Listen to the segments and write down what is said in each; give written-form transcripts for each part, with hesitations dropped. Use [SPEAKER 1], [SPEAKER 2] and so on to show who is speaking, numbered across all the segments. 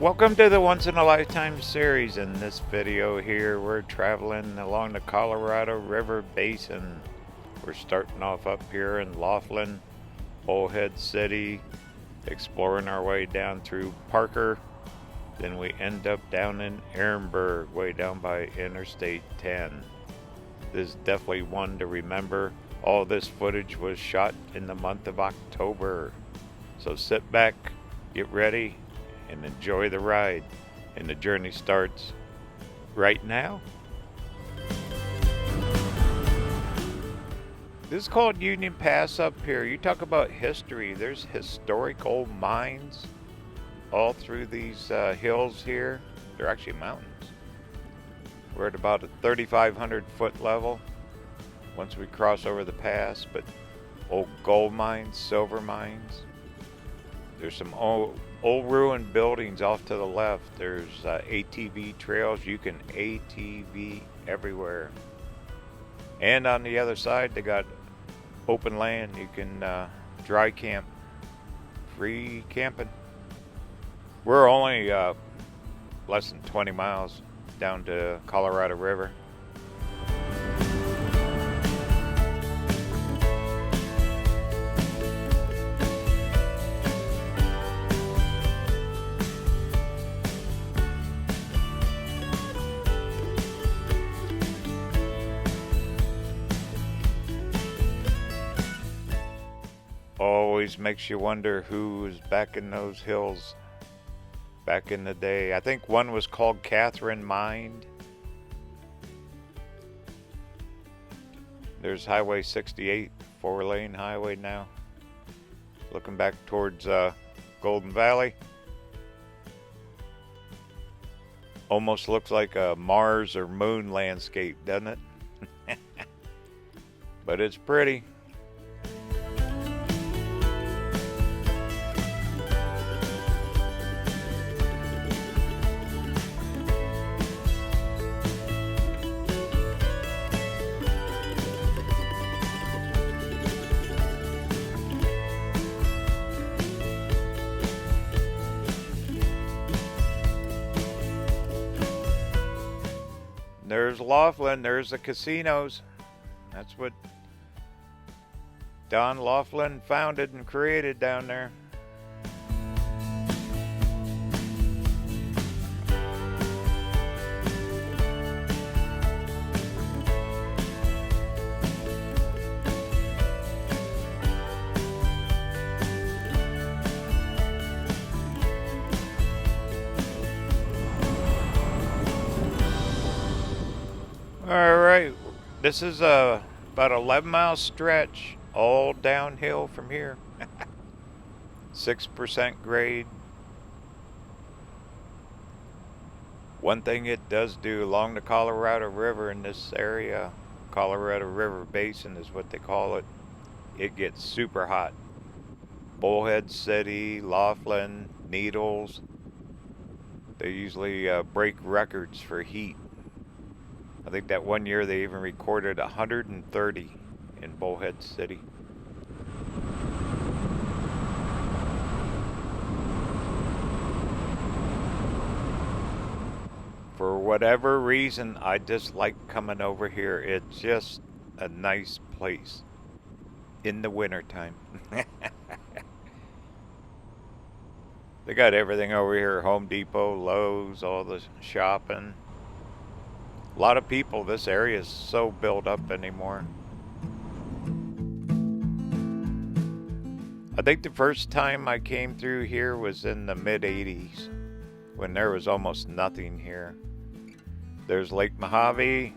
[SPEAKER 1] Welcome to the Once in a Lifetime series. In this video here, we're traveling along the Colorado River Basin. We're starting off up here in Laughlin, Bullhead City, exploring our way down through Parker. Then we end up down in Ehrenburg, way down by Interstate 10. This is definitely one to remember. All this footage was shot in the month of October. So sit back, get ready, and enjoy the ride. And the journey starts right now. This is called Union Pass up here. You talk about history. There's historic old mines all through these hills here. They're actually mountains. We're at about a 3,500 foot level once we cross over the pass, but old gold mines, silver mines. There's some old ruined buildings off to the left. There's ATV trails. You can ATV everywhere. And on the other side, they got open land. You can dry camp. Free camping. We're only less than 20 miles down to Colorado River. Always makes you wonder who was back in those hills back in the day. I think one was called Catherine Mind. There's Highway 68, 4-lane highway now. Looking back towards Golden Valley. Almost looks like a Mars or moon landscape, doesn't it? But it's pretty. There's Laughlin, there's the casinos. That's what Don Laughlin founded and created down there. Alright, this is about an 11-mile stretch, all downhill from here. 6% grade. One thing it does do along the Colorado River in this area, Colorado River Basin is what they call it, it gets super hot. Bullhead City, Laughlin, Needles, they usually break records for heat. I think that one year they even recorded 130 in Bullhead City. For whatever reason, I just like coming over here. It's just a nice place in the wintertime. They got everything over here, Home Depot, Lowe's, all the shopping. A lot of people, this area is so built up anymore. I think the first time I came through here was in the mid-80s when there was almost nothing here. There's Lake Mojave.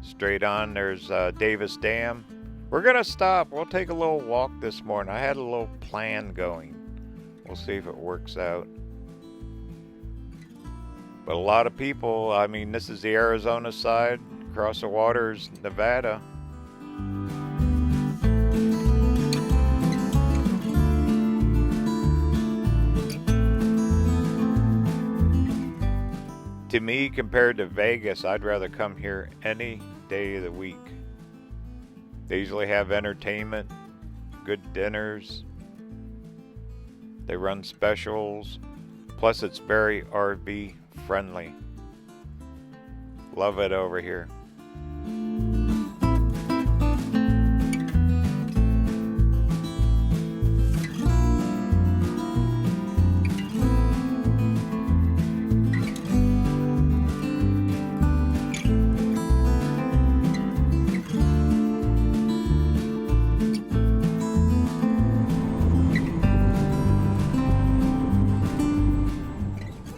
[SPEAKER 1] Straight on, there's Davis Dam. We're going to stop. We'll take a little walk this morning. I had a little plan going. We'll see if it works out. But a lot of people, I mean, this is the Arizona side. Across the water is Nevada. To me, compared to Vegas, I'd rather come here any day of the week. They usually have entertainment, good dinners. They run specials. Plus, it's very RV friendly. Love it over here.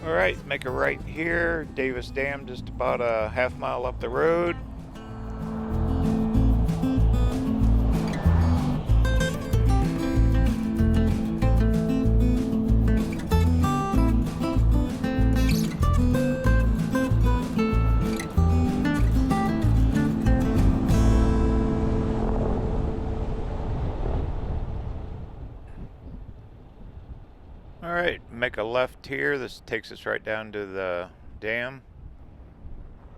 [SPEAKER 1] Alright, make a right here. Davis Dam just about a half mile up the road. Alright, make a left here. This takes us right down to the dam.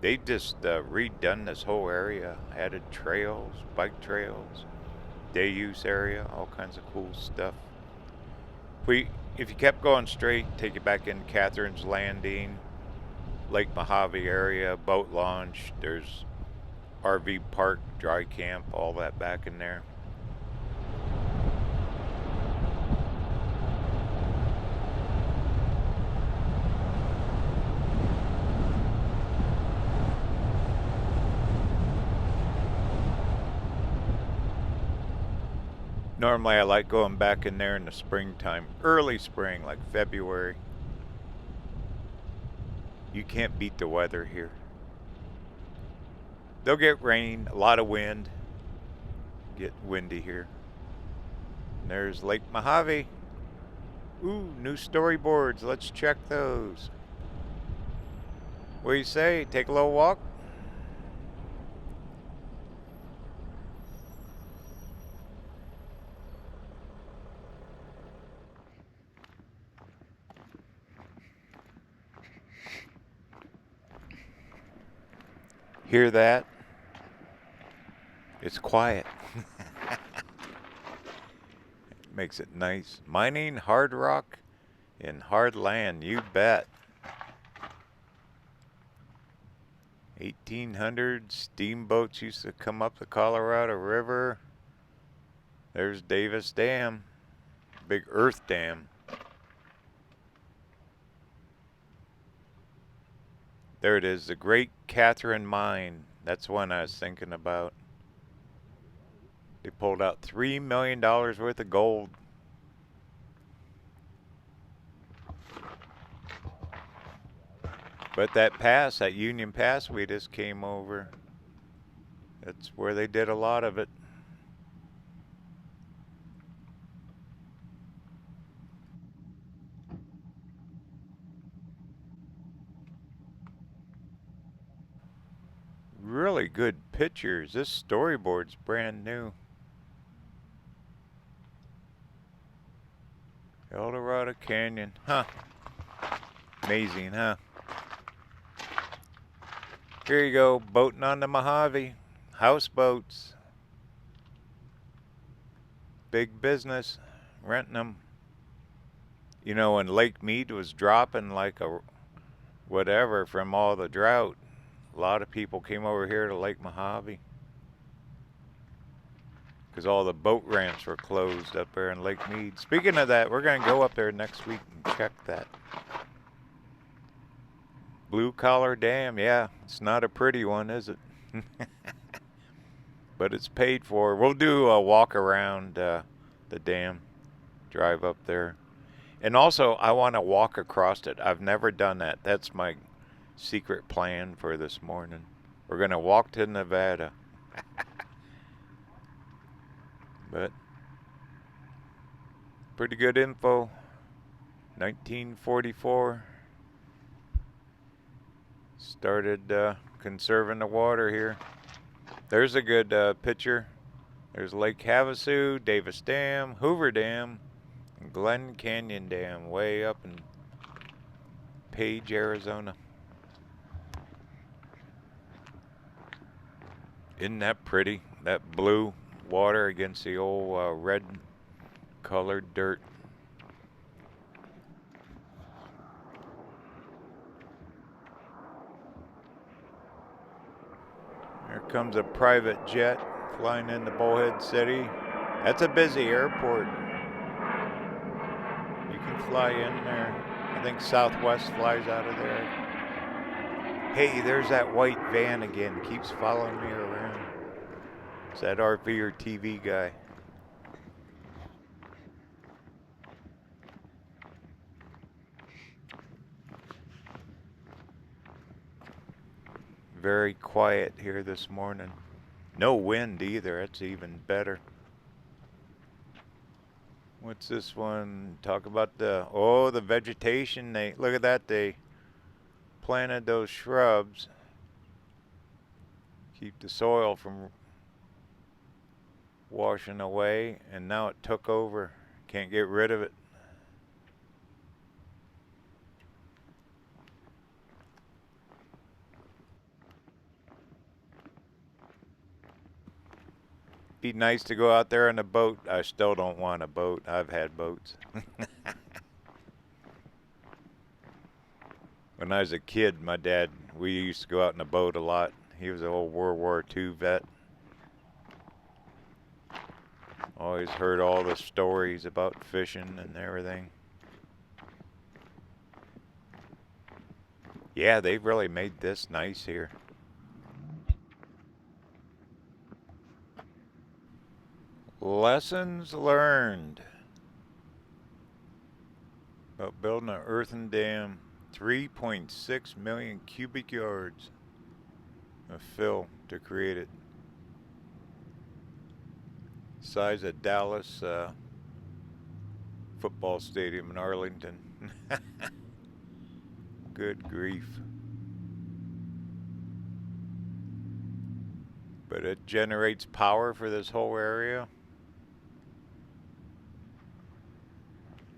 [SPEAKER 1] They just redone this whole area. Added trails, bike trails, day use area, all kinds of cool stuff. If you kept going straight, take you back in Catherine's Landing, Lake Mojave area, boat launch. There's RV park, dry camp, all that back in there. Normally I like going back in there in the springtime, early spring, like February. You can't beat the weather here. They'll get rain, a lot of wind. Get windy here. And there's Lake Mojave. Ooh, new storyboards. Let's check those. What do you say? Take a little walk? Hear that? It's quiet. Makes it nice. Mining hard rock in hard land, you bet. 1800s, steamboats used to come up the Colorado River. There's Davis Dam, big earth dam. There it is, the Great Catherine Mine. That's one I was thinking about. They pulled out $3 million worth of gold. But that pass, that Union Pass we just came over, that's where they did a lot of it. Really good pictures. This storyboard's brand new. El Dorado Canyon. Huh. Amazing, huh? Here you go, boating on the Mojave. Houseboats. Big business. Renting them. You know, when Lake Mead was dropping like a whatever from all the drought, a lot of people came over here to Lake Mojave because all the boat ramps were closed up there in Lake Mead. Speaking of that, we're going to go up there next week and check that. Blue Collar Dam, yeah, it's not a pretty one, is it? But it's paid for. We'll do a walk around the dam, drive up there. And also, I want to walk across it. I've never done that. That's my secret plan for this morning. We're going to walk to Nevada. But pretty good info. 1944. Started conserving the water here. There's a good picture. There's Lake Havasu, Davis Dam, Hoover Dam, and Glen Canyon Dam way up in Page, Arizona. Isn't that pretty? That blue water against the old red colored dirt. Here comes a private jet flying into Bullhead City. That's a busy airport. You can fly in there. I think Southwest flies out of there. Hey, there's that white van again. Keeps following me around. It's that RVerTV guy. Very quiet here this morning. No wind either. That's even better. What's this one? Talk about the vegetation. Look at that. They planted those shrubs. Keep the soil from washing away, and now it took over. Can't get rid of it. Be nice to go out there on a boat. I still don't want a boat. I've had boats. When I was a kid, my dad, we used to go out in a boat a lot. He was an old World War II vet. Always heard all the stories about fishing and everything. Yeah, they've really made this nice here. Lessons learned about building an earthen dam. 3.6 million cubic yards of fill to create it. Size of Dallas football stadium in Arlington. Good grief. But it generates power for this whole area.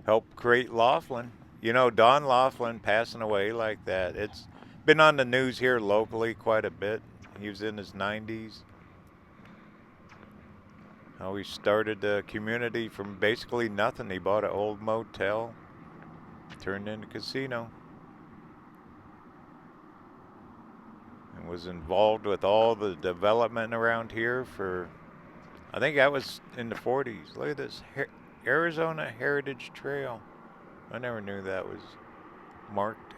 [SPEAKER 1] Helped create Laughlin. You know, Don Laughlin passing away like that. It's been on the news here locally quite a bit. He was in his 90s. How he started the community from basically nothing. He bought an old motel, turned into a casino, and was involved with all the development around here for, I think that was in the 40s. Look at this, Arizona Heritage Trail. I never knew that was marked.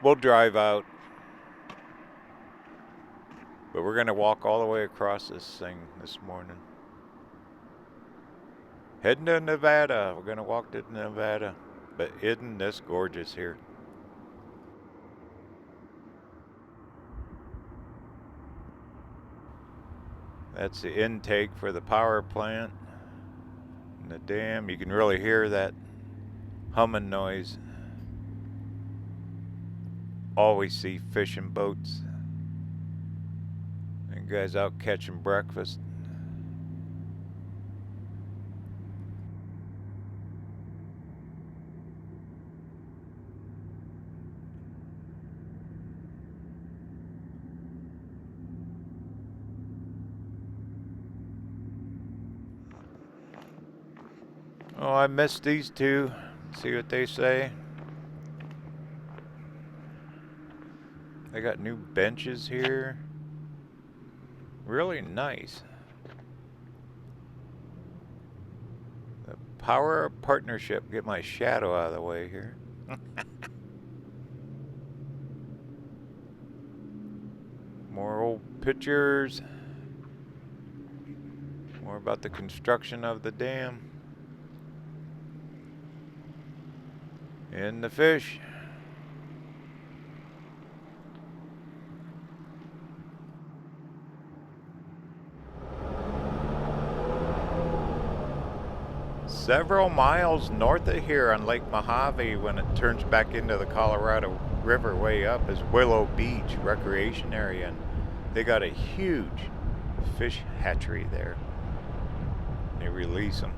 [SPEAKER 1] We'll drive out, but we're gonna walk all the way across this thing this morning. Heading to Nevada. We're gonna walk to Nevada, but isn't this gorgeous here? That's the intake for the power plant. And the dam, you can really hear that humming noise. Always see fishing boats and guys out catching breakfast. Oh, I missed these two. See what they say. They got new benches here. Really nice. The power of partnership. Get my shadow out of the way here. More old pictures. More about the construction of the dam. And the fish. Several miles north of here on Lake Mojave, when it turns back into the Colorado River way up, is Willow Beach recreation area. And they got a huge fish hatchery there. They release them.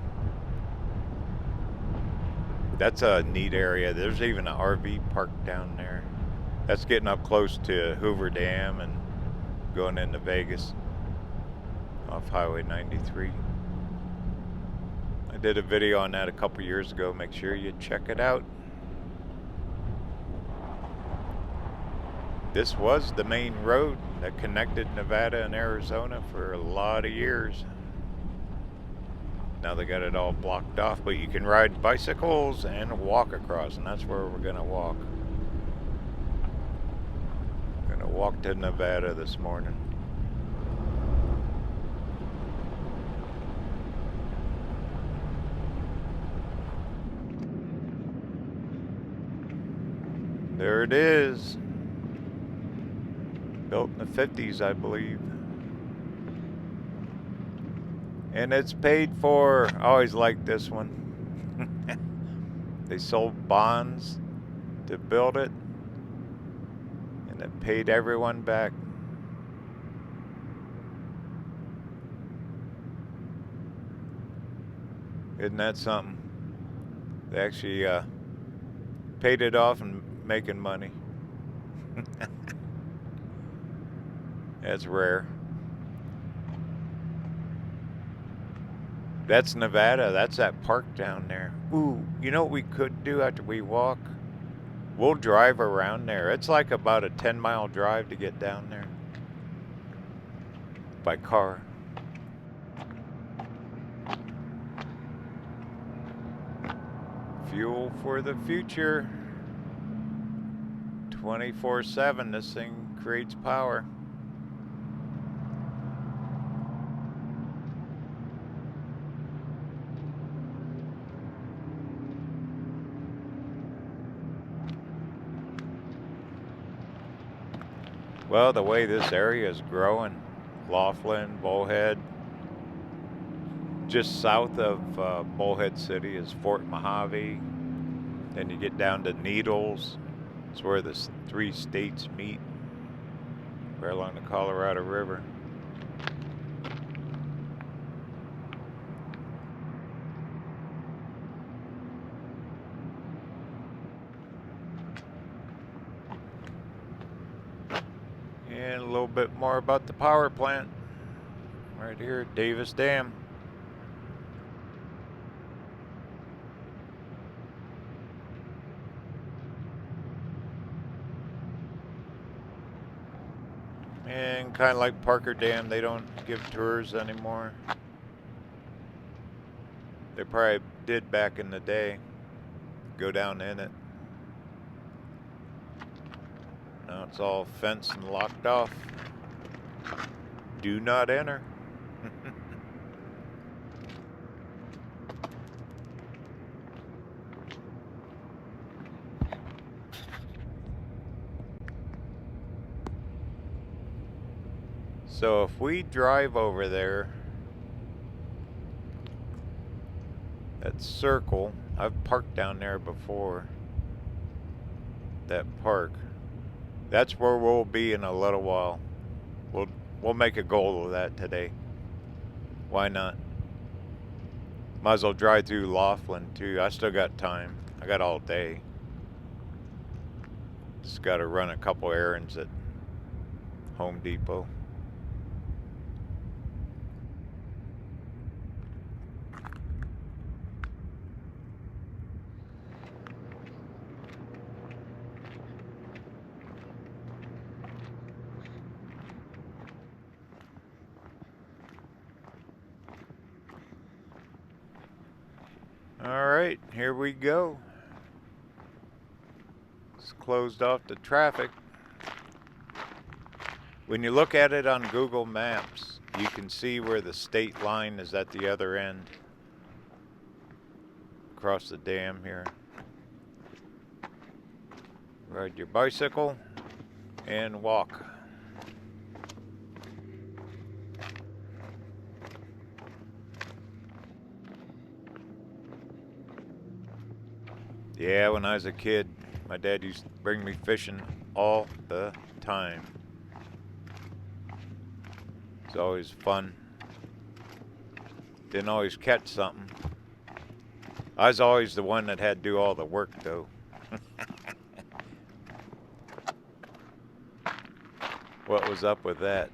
[SPEAKER 1] That's a neat area. There's even an RV park down there. That's getting up close to Hoover Dam and going into Vegas off Highway 93. I did a video on that a couple years ago. Make sure you check it out. This was the main road that connected Nevada and Arizona for a lot of years. Now they got it all blocked off, but you can ride bicycles and walk across, and that's where we're gonna walk. Gonna walk to Nevada this morning. There it is. Built in the 50s, I believe. And it's paid for. I always liked this one. They sold bonds to build it, and it paid everyone back. Isn't that something? They actually paid it off and making money. That's rare. That's Nevada. That's that park down there. Ooh, you know what we could do after we walk? We'll drive around there. It's like about a 10-mile drive to get down there by car. Fuel for the future. 24/7, this thing creates power. Well, the way this area is growing, Laughlin, Bullhead, just south of Bullhead City is Fort Mojave. Then you get down to Needles. It's where the 3 states meet, right along the Colorado River. And a little bit more about the power plant. Right here at Davis Dam. And kind of like Parker Dam, they don't give tours anymore. They probably did back in the day. Go down in it. Now it's all fenced and locked off. Do not enter. So if we drive over there, that circle, I've parked down there before, that park, that's where we'll be in a little while. We'll make a goal of that today. Why not? Might as well drive through Laughlin too. I still got time. I got all day. Just got to run a couple errands at Home Depot. All right, here we go. It's closed off to traffic. When you look at it on Google Maps, you can see where the state line is at the other end. Across the dam here. Ride your bicycle and walk. Yeah, when I was a kid, my dad used to bring me fishing all the time. It's always fun. Didn't always catch something. I was always the one that had to do all the work, though. What was up with that?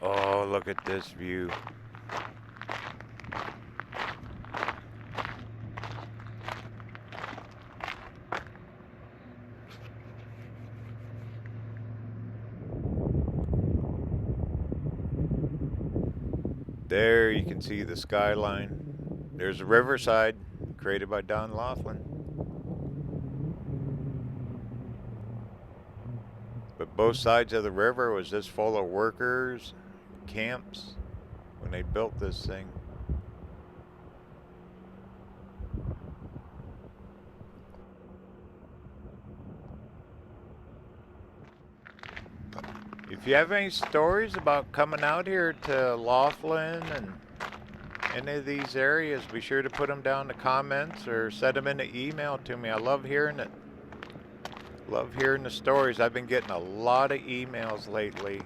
[SPEAKER 1] Oh, look at this view. There you can see the skyline. There's a riverside created by Downtown Laughlin. But both sides of the river was just full of workers, camps, when they built this thing. If you have any stories about coming out here to Laughlin and any of these areas, be sure to put them down in the comments or send them in an email to me. I love hearing it. Love hearing the stories. I've been getting a lot of emails lately.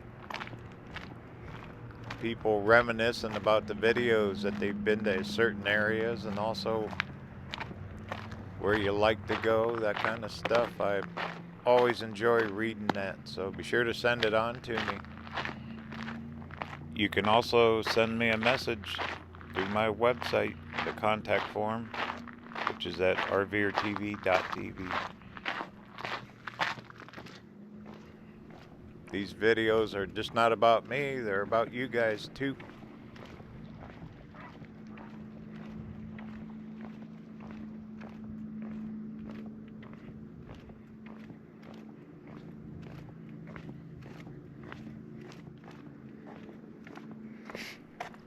[SPEAKER 1] People reminiscing about the videos that they've been to certain areas and also where you like to go, that kind of stuff. I always enjoy reading that, so be sure to send it on to me. You can also send me a message through my website, the contact form, which is at RVerTV.tv. These videos are just not about me, they're about you guys too.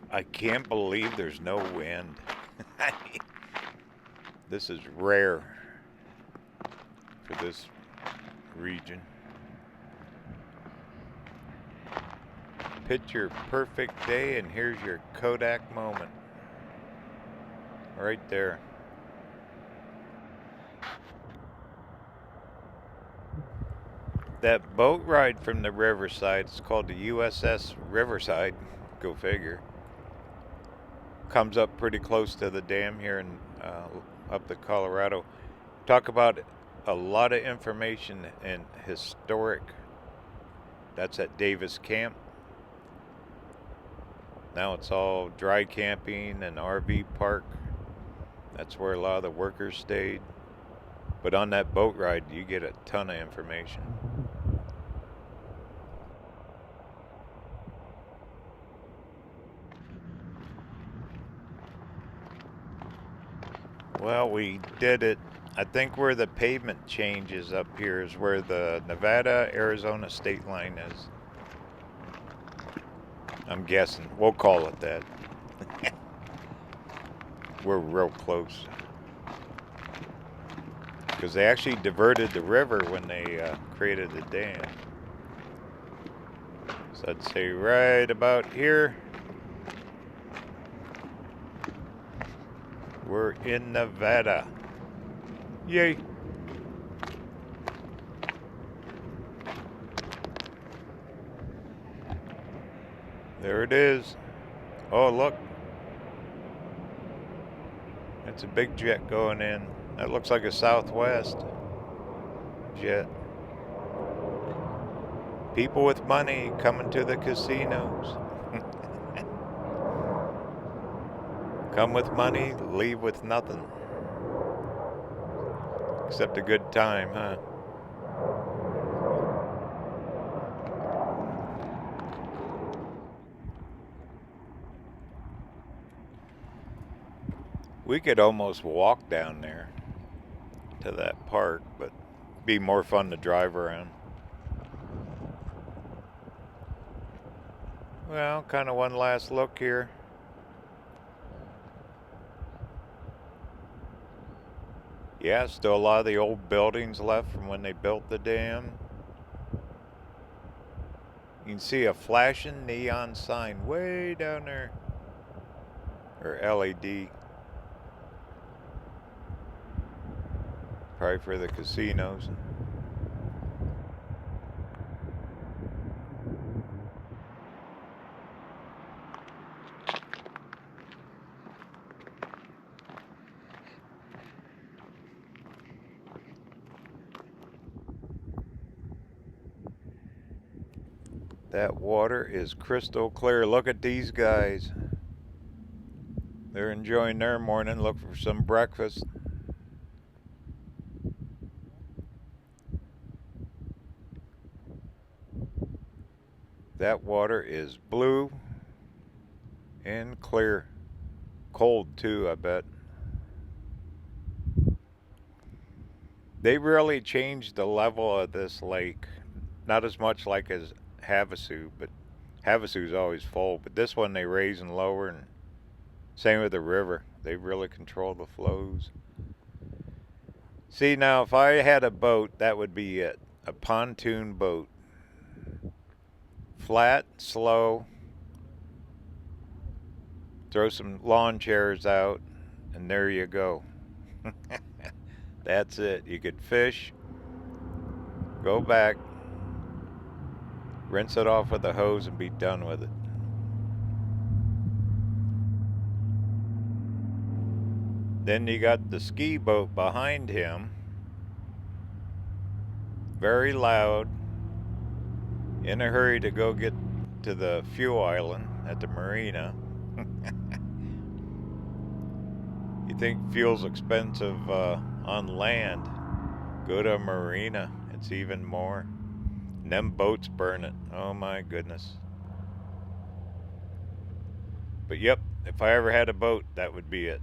[SPEAKER 1] I can't believe there's no wind. This is rare for this region. Picture perfect day, and here's your Kodak moment. Right there. That boat ride from the riverside, it's called the USS Riverside, go figure, comes up pretty close to the dam here in up the Colorado. Talk about a lot of information and historic. That's at Davis Camp. Now it's all dry camping and RV park. That's where a lot of the workers stayed. But on that boat ride, you get a ton of information. Well, we did it. I think where the pavement changes up here is where the Nevada-Arizona state line is. I'm guessing. We'll call it that. We're real close. Because they actually diverted the river when they created the dam. So I'd say right about here, we're in Nevada. Yay! There it is. Oh, look. It's a big jet going in. That looks like a Southwest jet. People with money coming to the casinos. Come with money, leave with nothing. Except a good time, huh? We could almost walk down there to that park, but it'd be more fun to drive around. Well, kind of one last look here. Yeah, still a lot of the old buildings left from when they built the dam. You can see a flashing neon sign way down there. Or LED. Probably for the casinos. That water is crystal clear. Look at these guys. They're enjoying their morning, looking for some breakfast. That water is blue And clear. Cold too, I bet. They really changed the level of this lake. Not as much like as Havasu, but Havasu's always full. But this one they raise and lower, and same with the river. They really control the flows. See, now if I had a boat, that would be it. A pontoon boat. Flat, slow. Throw some lawn chairs out, and there you go. That's it. You could fish, go back, rinse it off with a hose, and be done with it. Then you got the ski boat behind him. Very loud. In a hurry to go get to the fuel island at the marina. You think fuel's expensive on land? Go to a marina. It's even more. And them boats burn it. Oh my goodness. But yep, if I ever had a boat, that would be it.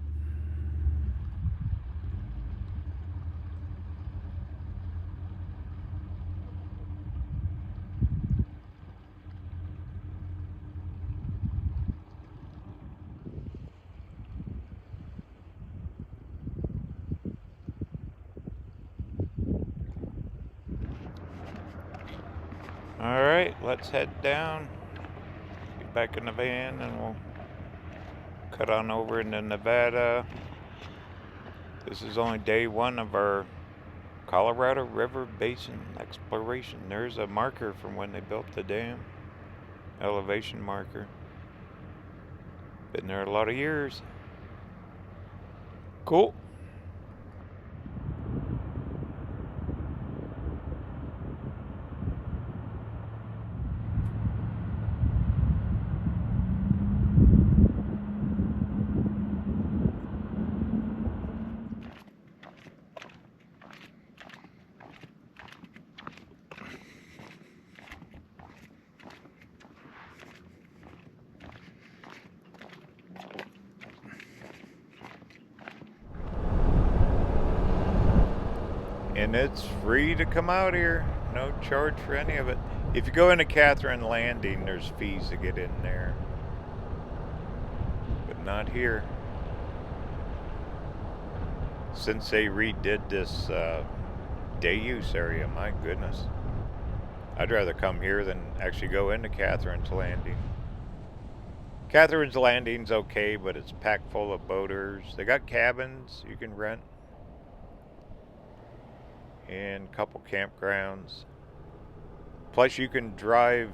[SPEAKER 1] Alright, let's head down, get back in the van, and we'll cut on over into Nevada. This is only day one of our Colorado River Basin exploration. There's a marker from when they built the dam, elevation marker. Been there a lot of years. Cool. And it's free to come out here. No charge for any of it. If you go into Catherine Landing, there's fees to get in there. But not here. Since they redid this day use area, my goodness. I'd rather come here than actually go into Catherine's Landing. Catherine's Landing's okay, but it's packed full of boaters. They got cabins you can rent. And a couple campgrounds. Plus you can drive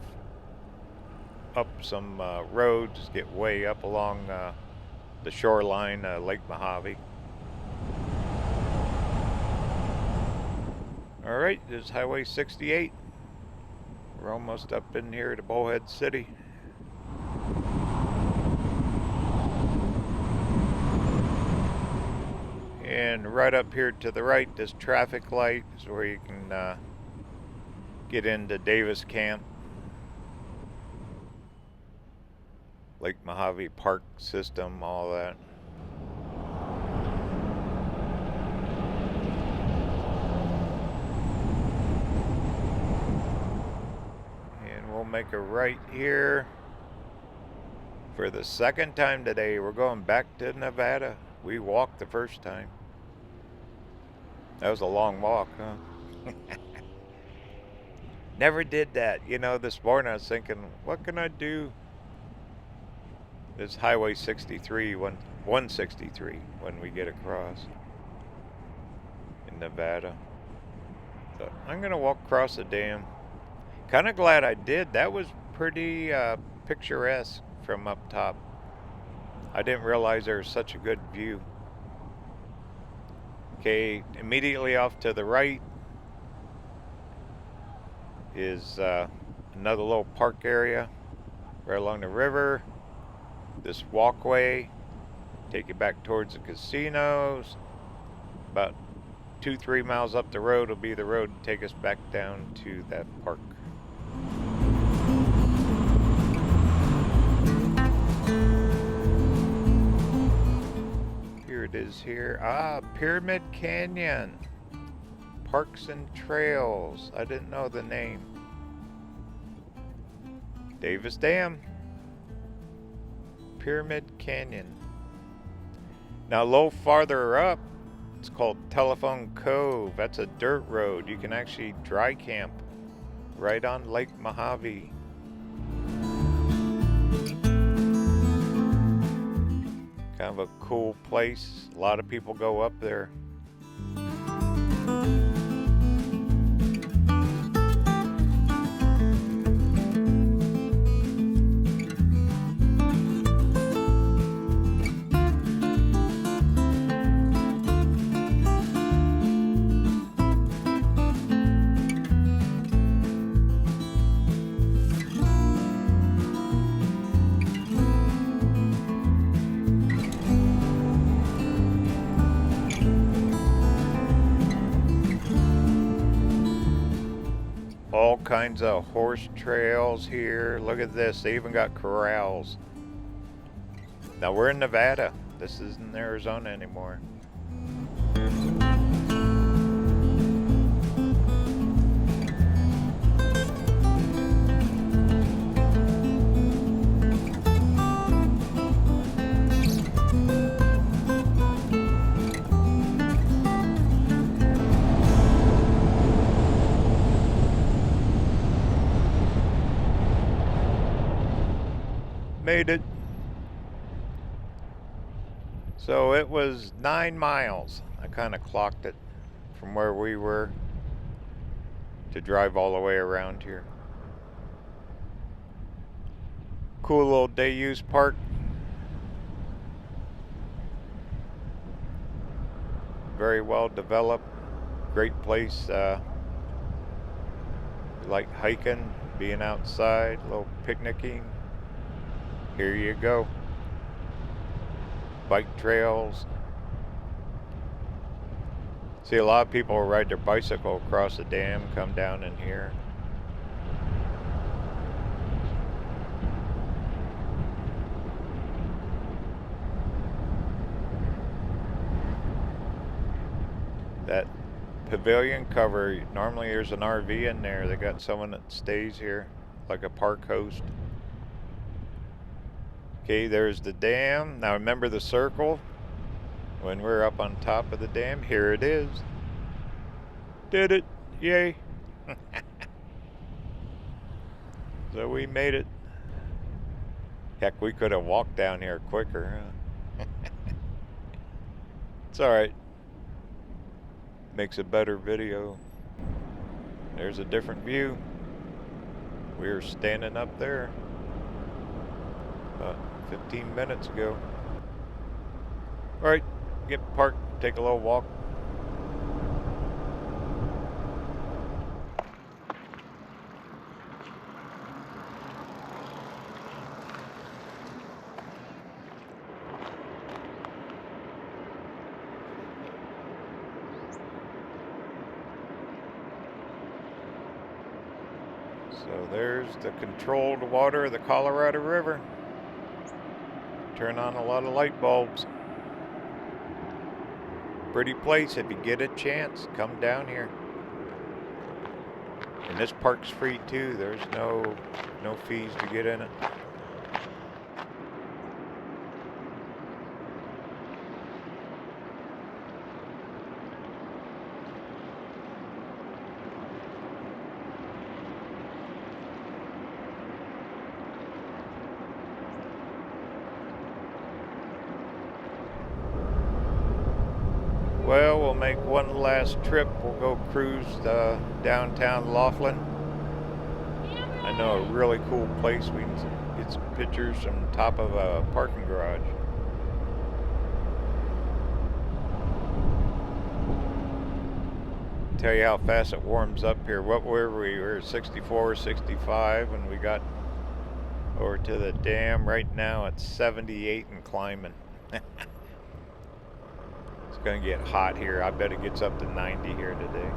[SPEAKER 1] up some roads, get way up along the shoreline, Lake Mojave. Alright, this is Highway 68. We're almost up in here to Bullhead City. And right up here to the right, this traffic light is where you can get into Davis Camp, Lake Mojave Park system, all that. And we'll make a right here. For the second time today, we're going back to Nevada. We walked the first time. That was a long walk, huh? Never did that. You know, this morning I was thinking, what can I do? This Highway 63, 163, when we get across in Nevada. So I'm going to walk across the dam. Kind of glad I did. That was pretty picturesque from up top. I didn't realize there was such a good view. Okay, immediately off to the right is another little park area right along the river. This walkway take you back towards the casinos. About 2-3 miles up the road will be the road to take us back down to that park. is here. Ah, Pyramid Canyon. Parks and Trails. I didn't know the name. Davis Dam. Pyramid Canyon. Now a little farther up, it's called Telephone Cove. That's a dirt road. You can actually dry camp right on Lake Mojave. Kind of a cool place. A lot of people go up there. All kinds of horse trails here. Look at this. They even got corrals. Now we're in Nevada. This isn't Arizona anymore. Made it. So it was 9 miles. I kind of clocked it from where we were to drive all the way around here. Cool little day use park. Very well developed. Great place. Like hiking, being outside, a little picnicking. Here you go. Bike trails. See, a lot of people ride their bicycle across the dam, come down in here. That pavilion cover, normally there's an RV in there. They got someone that stays here, like a park host. Okay, there's the dam. Now remember the circle? When we're up on top of the dam, here it is. Did it. Yay. So we made it. Heck, we could have walked down here quicker, huh? It's alright. Makes a better video. There's a different view. We were standing up there 15 minutes ago. Alright, get parked, take a little walk. So there's the controlled water of the Colorado River. Turn on a lot of light bulbs. Pretty place. If you get a chance, come down here. And this park's free too. There's no fees to get in it. Well, we'll make one last trip. We'll go cruise downtown Laughlin. I know a really cool place. We can get some pictures from the top of a parking garage. Tell you how fast it warms up here. What were we? We were 64, 65 when we got over to the dam. Right now it's 78 and climbing. It's going to get hot here. I bet it gets up to 90 here today.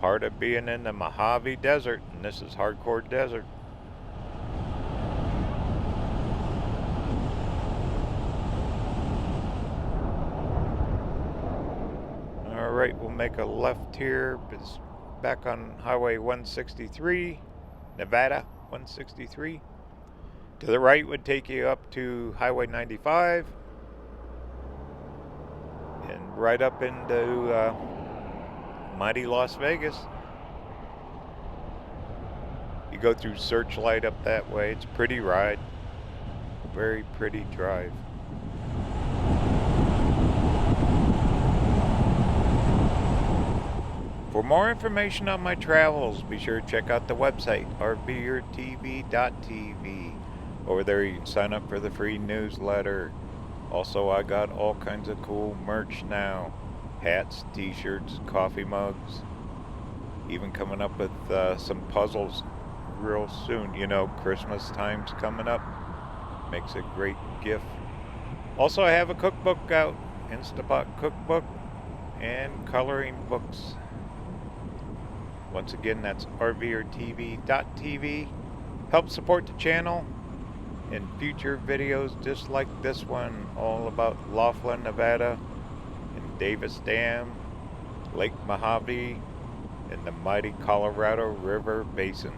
[SPEAKER 1] part of being in the Mojave Desert, and this is hardcore desert. Alright, we'll make a left here. It's back on Highway 163, Nevada 163. To the right would take you up to Highway 95. And right up into mighty Las Vegas. You go through Searchlight up that way. It's a pretty ride. Very pretty drive. For more information on my travels, be sure to check out the website, RVerTV.tv. Over there you can sign up for the free newsletter. Also, I got all kinds of cool merch now. Hats, t-shirts, coffee mugs. Even coming up with some puzzles real soon. You know, Christmas time's coming up. Makes a great gift. Also, I have a cookbook out. Instapot cookbook and coloring books. Once again, that's RVerTV.tv. Help support the channel and future videos just like this one, all about Laughlin, Nevada, and Davis Dam, Lake Mojave, and the mighty Colorado River Basin.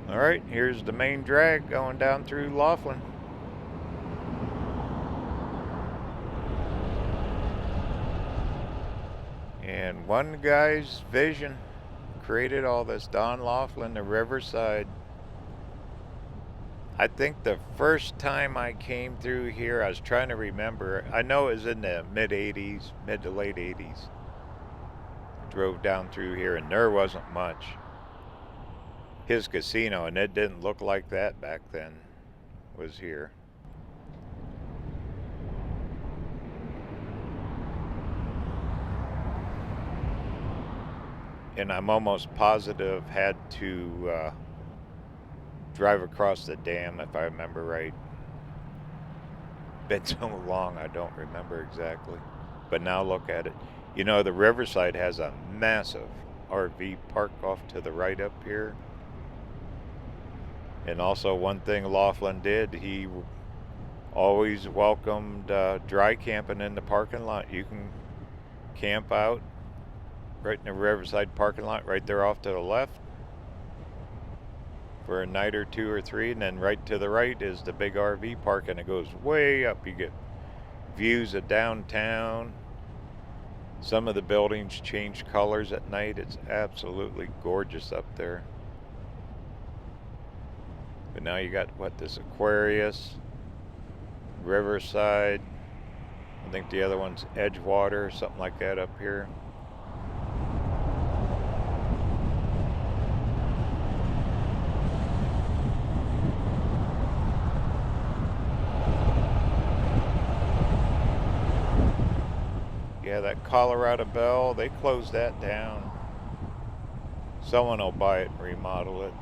[SPEAKER 1] Alright, here's the main drag going down through Laughlin. And one guy's vision created all this. Don Laughlin, the Riverside. I think the first time I came through here, I was trying to remember. I know it was in the mid to late 80s. Drove down through here and there wasn't much. His casino, and it didn't look like that back then, was here. And I'm almost positive had to drive across the dam, if I remember right. Been so long I don't remember exactly. But now look at it. You know, the Riverside has a massive RV park off to the right up here. And also one thing Laughlin did, he always welcomed dry camping in the parking lot. You can camp out right in the Riverside parking lot, right there off to the left for a night or two or three, and then right to the right is the big RV park, and it goes way up. You get views of downtown. Some of the buildings change colors at night. It's absolutely gorgeous up there. But now you got, what, this Aquarius, Riverside, I think the other one's Edgewater, something like that up here. Yeah, that Colorado Bell, they closed that down. Someone will buy it and remodel it.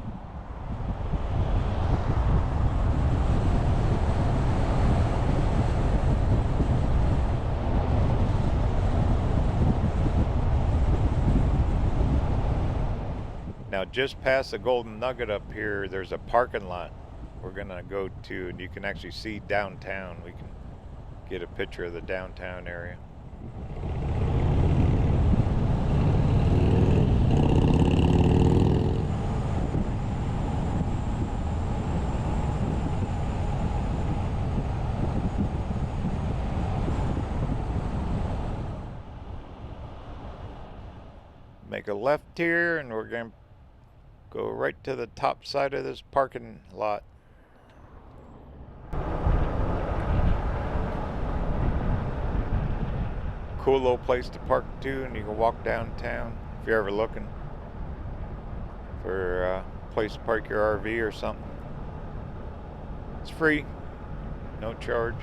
[SPEAKER 1] Now, just past the Golden Nugget up here, there's a parking lot we're gonna go to, and you can actually see downtown. We can get a picture of the downtown area. Make a left here, and we're gonna go right to the top side of this parking lot. Cool little place to park too, and you can walk downtown if you're ever looking for a place to park your RV or something. It's free, no charge.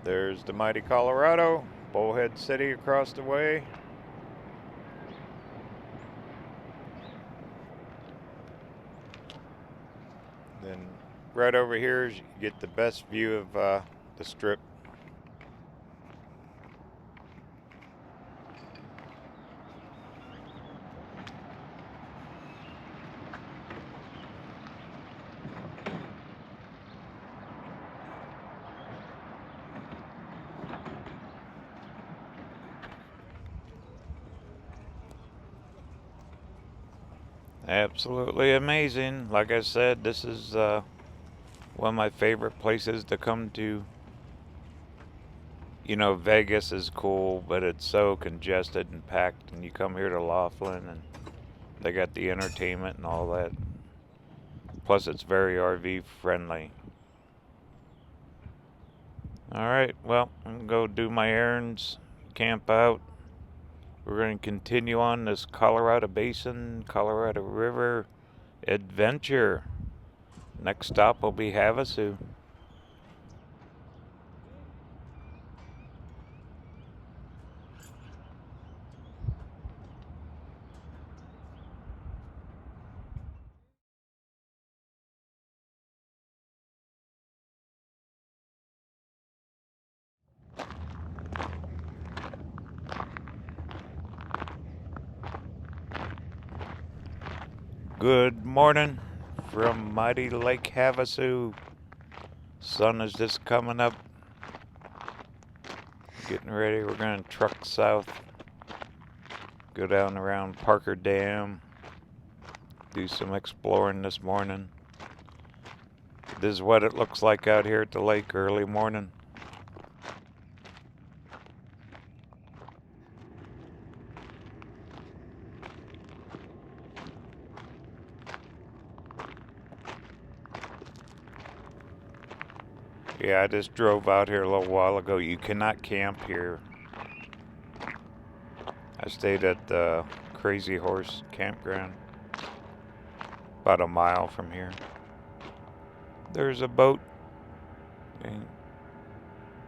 [SPEAKER 1] There's the mighty Colorado, Bullhead City across the way. Then right over here you get the best view of the strip. Absolutely amazing. Like I said, this is one of my favorite places to come to. You know, Vegas is cool, but it's so congested and packed, and you come here to Laughlin and they got the entertainment and all that. Plus it's very RV friendly. Alright, well, I'm gonna go do my errands, camp out. We're going to continue on this Colorado Basin, Colorado River adventure. Next stop will be Havasu. Good morning from mighty Lake Havasu. Sun is just coming up. Getting ready. We're going to truck south. Go down around Parker Dam. Do some exploring this morning. This is what it looks like out here at the lake early morning. Yeah, I just drove out here a little while ago. You cannot camp here. I stayed at the Crazy Horse Campground, about a mile from here. There's a boat. And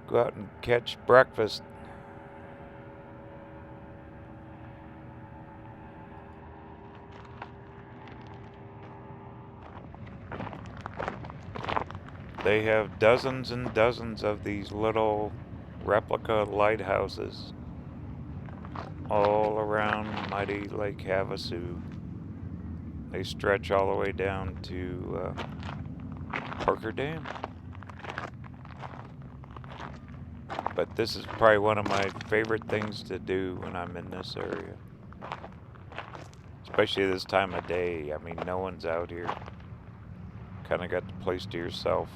[SPEAKER 1] go out and catch breakfast. They have dozens and dozens of these little replica lighthouses all around mighty Lake Havasu. They stretch all the way down to Parker Dam. But this is probably one of my favorite things to do when I'm in this area. Especially this time of day. I mean, no one's out here. Kind of got the place to yourself.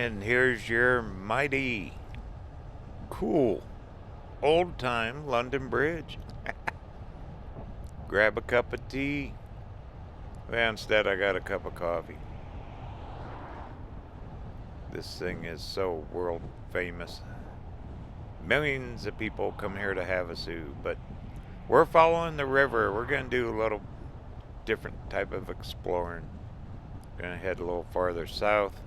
[SPEAKER 1] And here's your mighty cool old-time London Bridge. Grab a cup of tea. Well, instead I got a cup of coffee. This thing is so world famous. Millions of people come here to Havasu, but we're following the river. We're going to do a little different type of exploring. Going to head a little farther south.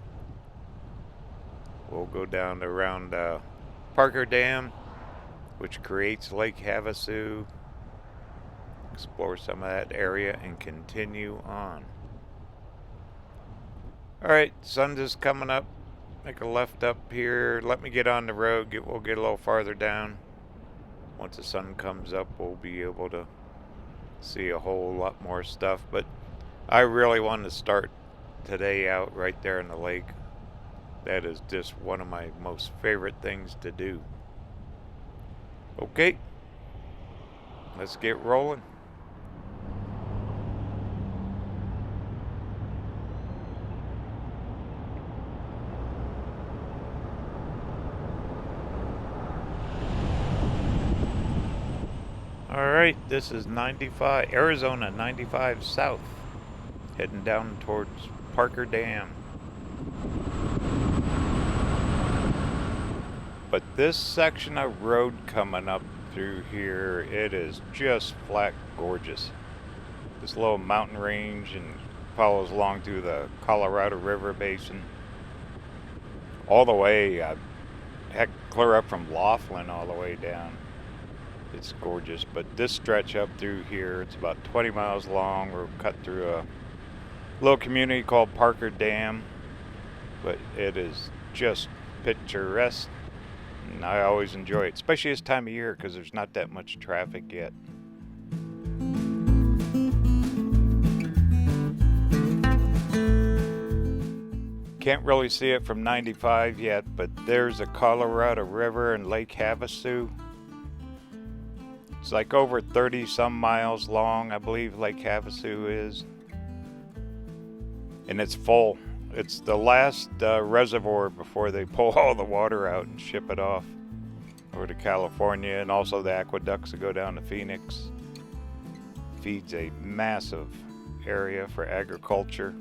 [SPEAKER 1] We'll go down to around Parker Dam, which creates Lake Havasu. Explore some of that area and continue on. Alright, sun just coming up. Make a left up here. Let me get on the road. We'll get a little farther down. Once the sun comes up, we'll be able to see a whole lot more stuff. But I really want to start today out right there in the lake. That is just one of my most favorite things to do. Okay, let's get rolling. Alright, this is 95, Arizona 95 South, heading down towards Parker Dam. But this section of road coming up through here, it is just flat gorgeous. This little mountain range and follows along through the Colorado River Basin. All the way, heck, clear up from Laughlin all the way down. It's gorgeous, but this stretch up through here, it's about 20 miles long. We're cut through a little community called Parker Dam, but it is just picturesque, and I always enjoy it, especially this time of year because there's not that much traffic yet. Can't really see it from 95 yet, but there's the Colorado River and Lake Havasu. It's like over 30 some miles long, I believe Lake Havasu is. And it's full. It's the last reservoir before they pull all the water out and ship it off over to California, and also the aqueducts that go down to Phoenix. Feeds a massive area for agriculture.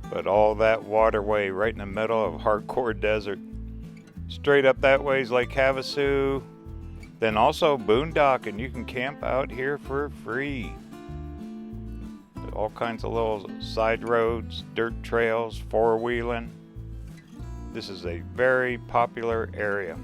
[SPEAKER 1] But all that waterway right in the middle of hardcore desert. Straight up that way is Lake Havasu. Then also boondocking. You can camp out here for free. All kinds of little side roads, dirt trails, four-wheeling. This is a very popular area.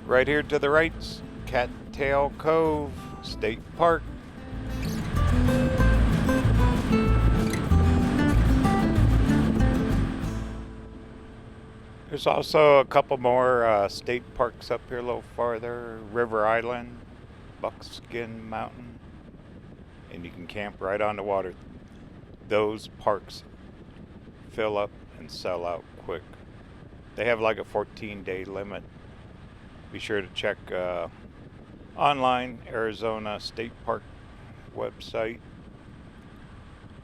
[SPEAKER 1] Right here to the right's Cattail Cove State Park. There's also a couple more state parks up here a little farther. River Island, Buckskin Mountain, and you can camp right on the water. Those parks fill up and sell out quick. They have like a 14-day limit. Be sure to check online, Arizona State Park website.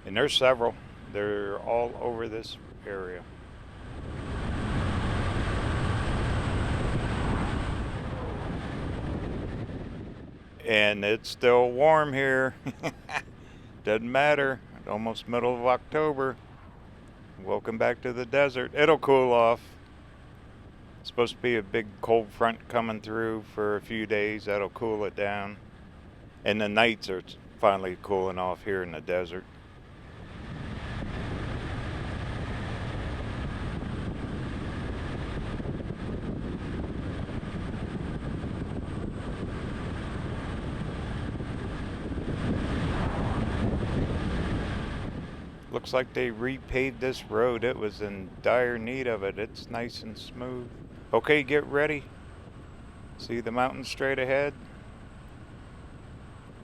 [SPEAKER 1] And there's several. They're all over this area. And it's still warm here. Doesn't matter. Almost middle of October. Welcome back to the desert. It'll cool off. It's supposed to be a big cold front coming through for a few days. That'll cool it down. And the nights are finally cooling off here in the desert. Looks like they repaved this road. It was in dire need of it. It's nice and smooth. Okay, get ready. See the mountain straight ahead?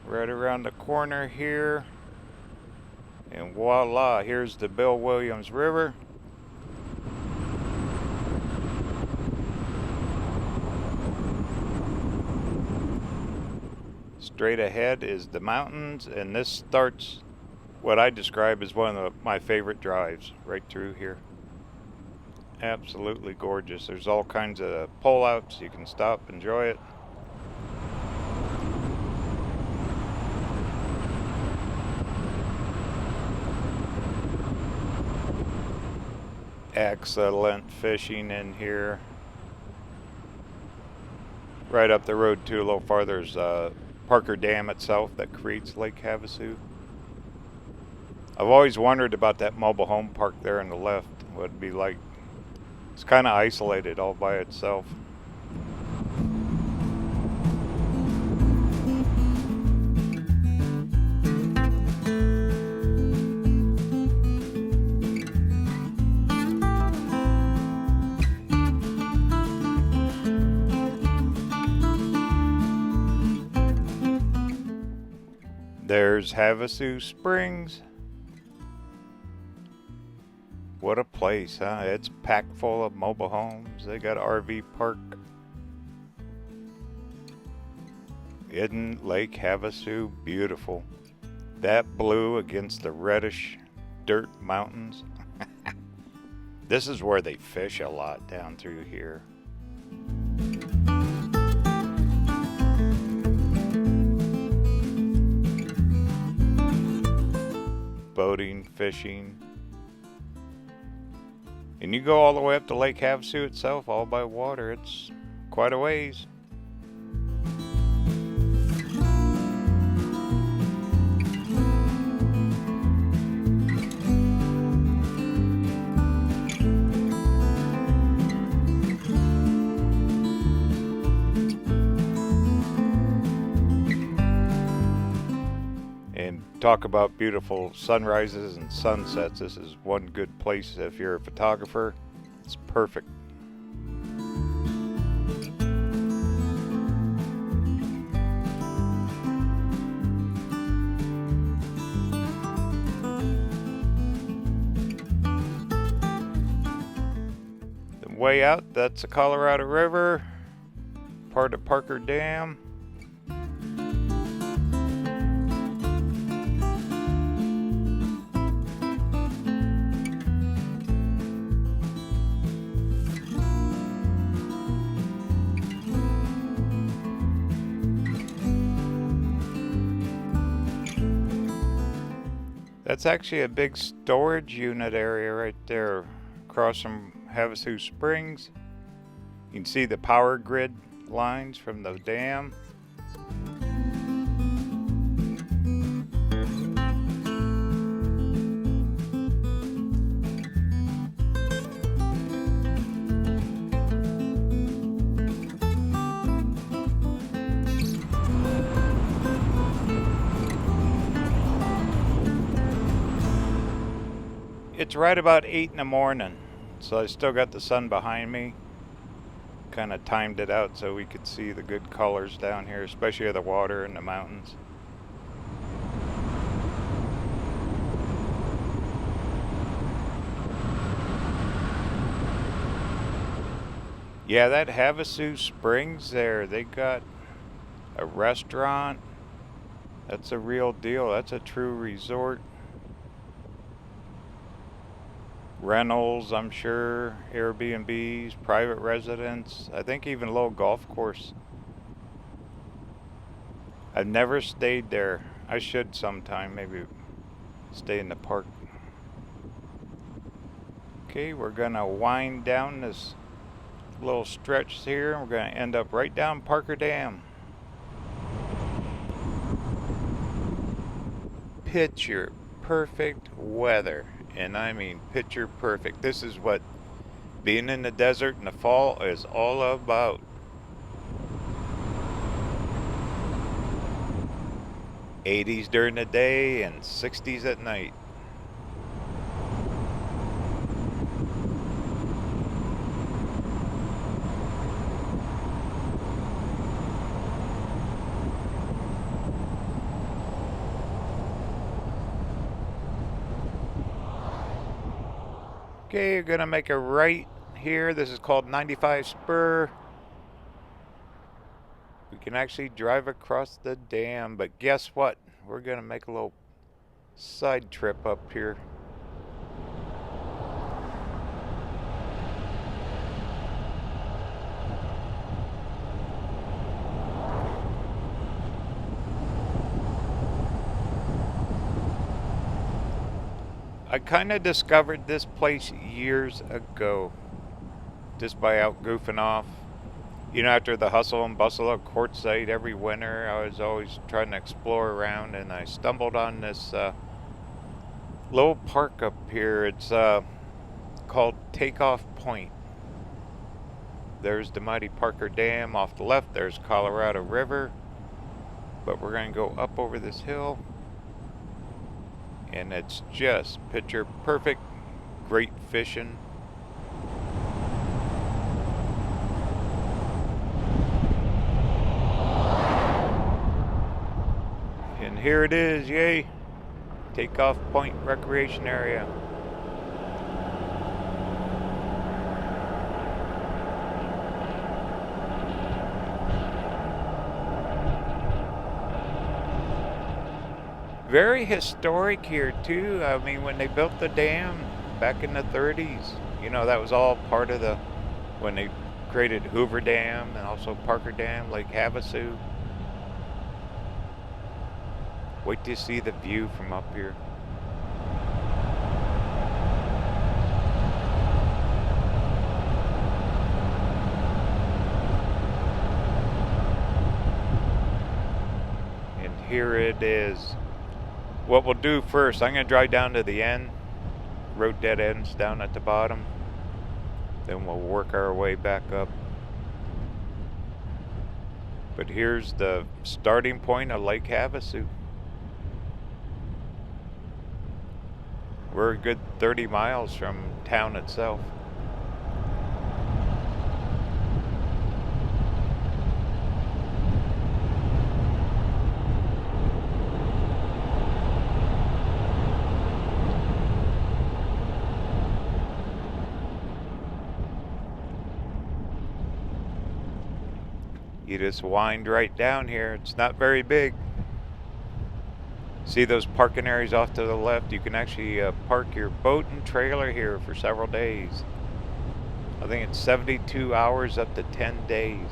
[SPEAKER 1] Right around the corner here. And voila, here's the Bill Williams River. Straight ahead is the mountains, and this starts what I describe as one of my favorite drives right through here. Absolutely gorgeous. There's all kinds of pullouts. You can stop, enjoy it. Excellent fishing in here. Right up the road too, a little farther, is Parker Dam itself that creates Lake Havasu. I've always wondered about that mobile home park there on the left, what it'd be like. It's kind of isolated all by itself. There's Havasu Springs. What a place, huh? It's packed full of mobile homes. They got an RV park. Isn't Lake Havasu beautiful? That blue against the reddish dirt mountains. This is where they fish a lot down through here. Boating, fishing. And you go all the way up to Lake Havasu itself, all by water. It's quite a ways. Talk about beautiful sunrises and sunsets. This is one good place if you're a photographer. It's perfect. The way out, that's the Colorado River, part of Parker Dam. That's actually a big storage unit area right there across from Havasu Springs. You can see the power grid lines from the dam. It's right about 8 in the morning, so I still got the sun behind me. Kind of timed it out so we could see the good colors down here, especially of the water and the mountains. Yeah, that Havasu Springs there, they got a restaurant. That's a real deal. That's a true resort. Rentals, I'm sure, Airbnbs, private residence, I think even a little golf course. I've never stayed there. I should sometime, maybe stay in the park. Okay, we're gonna wind down this little stretch here, and we're gonna end up right down Parker Dam. Picture perfect weather. And I mean picture perfect. This is what being in the desert in the fall is all about. 80s during the day and 60s at night. Okay, you're gonna make a right here. This is called 95 Spur. We can actually drive across the dam, but guess what? We're gonna make a little side trip up here. I kind of discovered this place years ago just by out goofing off. You know, after the hustle and bustle of Quartzsite every winter, I was always trying to explore around, and I stumbled on this little park up here. It's called Takeoff Point. There's the mighty Parker Dam off the left. There's Colorado River. But we're going to go up over this hill. And it's just picture perfect, great fishing. And here it is, yay! Takeoff Point Recreation Area. Very historic here too. I mean, when they built the dam back in the 30s, you know, that was all part of when they created Hoover Dam and also Parker Dam, Lake Havasu. Wait to see the view from up here. And here it is. What we'll do first, I'm going to drive down to the end. Road dead ends down at the bottom. Then we'll work our way back up. But here's the starting point of Lake Havasu. We're a good 30 miles from town itself. You just wind right down here. It's not very big. See those parking areas off to the left? You can actually park your boat and trailer here for several days. I think it's 72 hours up to 10 days.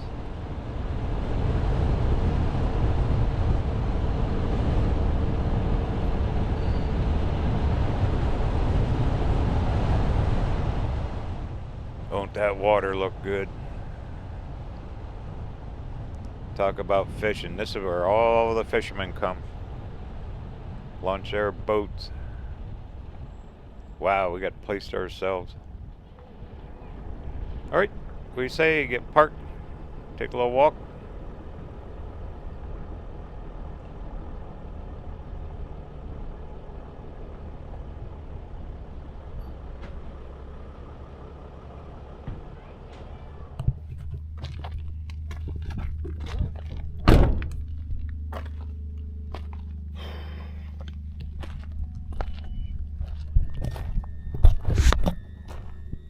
[SPEAKER 1] Don't that water look good? Talk about fishing. This is where all the fishermen come. Launch their boats. Wow, we got a place to ourselves. Alright, we say get parked, take a little walk.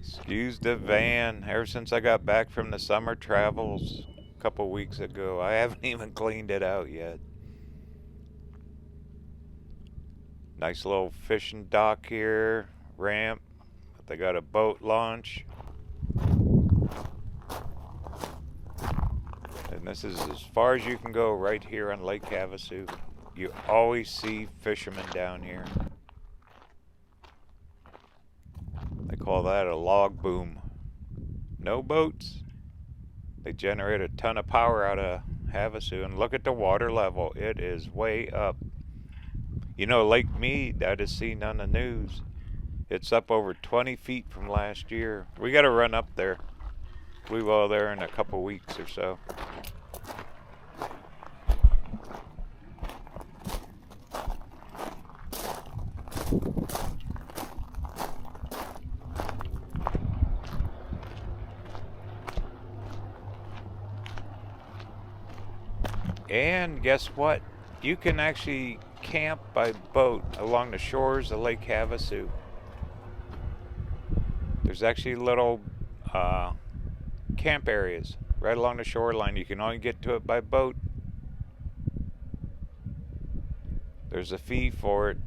[SPEAKER 1] Excuse the van. Ever since I got back from the summer travels a couple weeks ago, I haven't even cleaned it out yet. Nice little fishing dock here, ramp. They got a boat launch. And this is as far as you can go right here on Lake Havasu. You always see fishermen down here. They call that a log boom. No boats. They generate a ton of power out of Havasu. And look at the water level. It is way up. You know, Lake Mead, I just seen on the news. It's up over 20 feet from last year. We got to run up there. We will there in a couple weeks or so. And guess what? You can actually camp by boat along the shores of Lake Havasu. There's actually little camp areas right along the shoreline. You can only get to it by boat. There's a fee for it.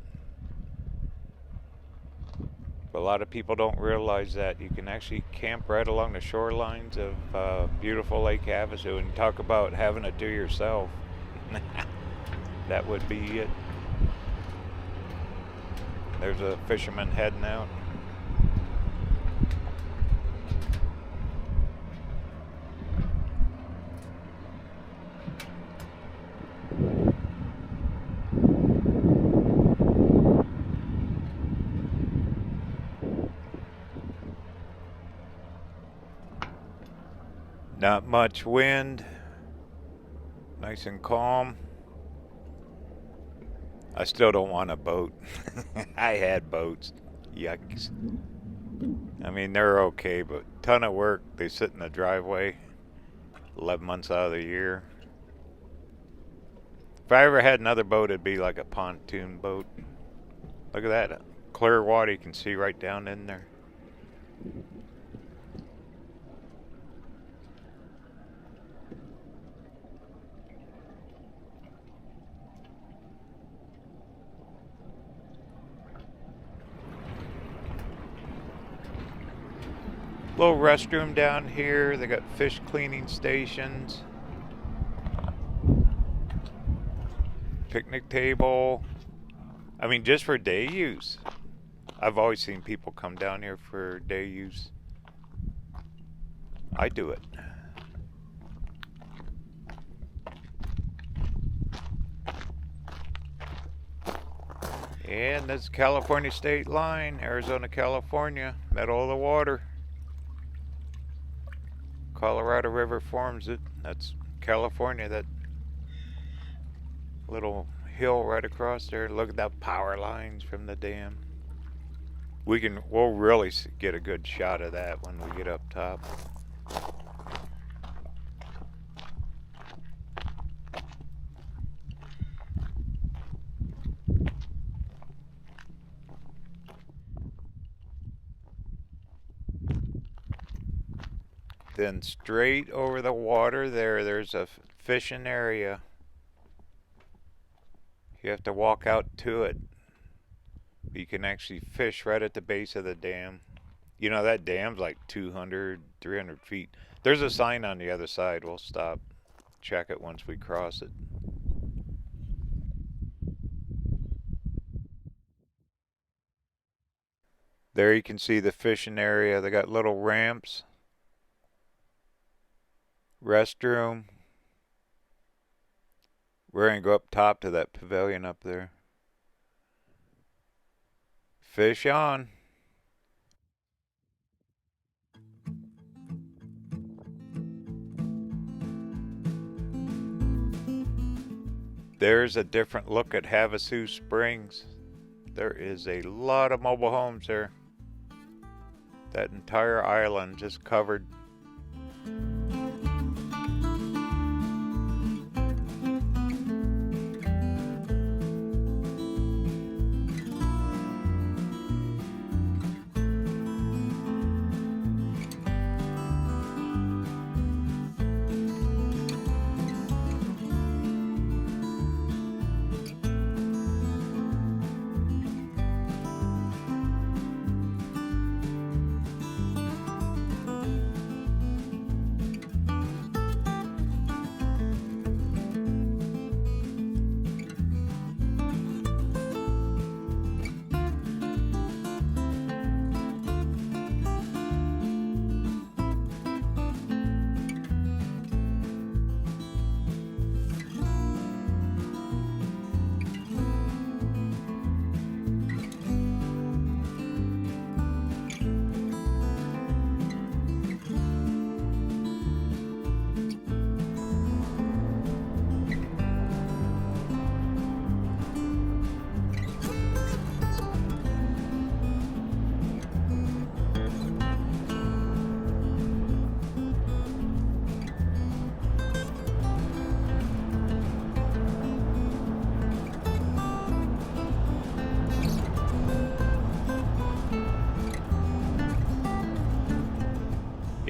[SPEAKER 1] But a lot of people don't realize that you can actually camp right along the shorelines of beautiful Lake Havasu, and talk about having it do yourself. That would be it. There's a fisherman heading out. Not much wind, nice and calm. I still don't want a boat. I had boats. Yucks. I mean, they're okay, but ton of work. They sit in the driveway 11 months out of the year. If I ever had another boat, it'd be like a pontoon boat. Look at that. Clear water, you can see right down in there. Little restroom down here. They got fish cleaning stations, picnic table. I mean, just for day use. I've always seen people come down here for day use. I do it. And that's California state line, Arizona, California, middle of the water. Colorado River forms it. That's California, that little hill right across there. Look at that power lines from the dam. We'll really get a good shot of that when we get up top. Then straight over the water there's a fishing area. You have to walk out to it. But you can actually fish right at the base of the dam. You know, that dam's like 200, 300 feet. There's a sign on the other side. We'll stop, check it once we cross it. There you can see the fishing area. They got little ramps. Restroom. We're going to go up top to that pavilion up there. Fish on. There's a different look at Havasu Springs. There is a lot of mobile homes there. That entire island just covered.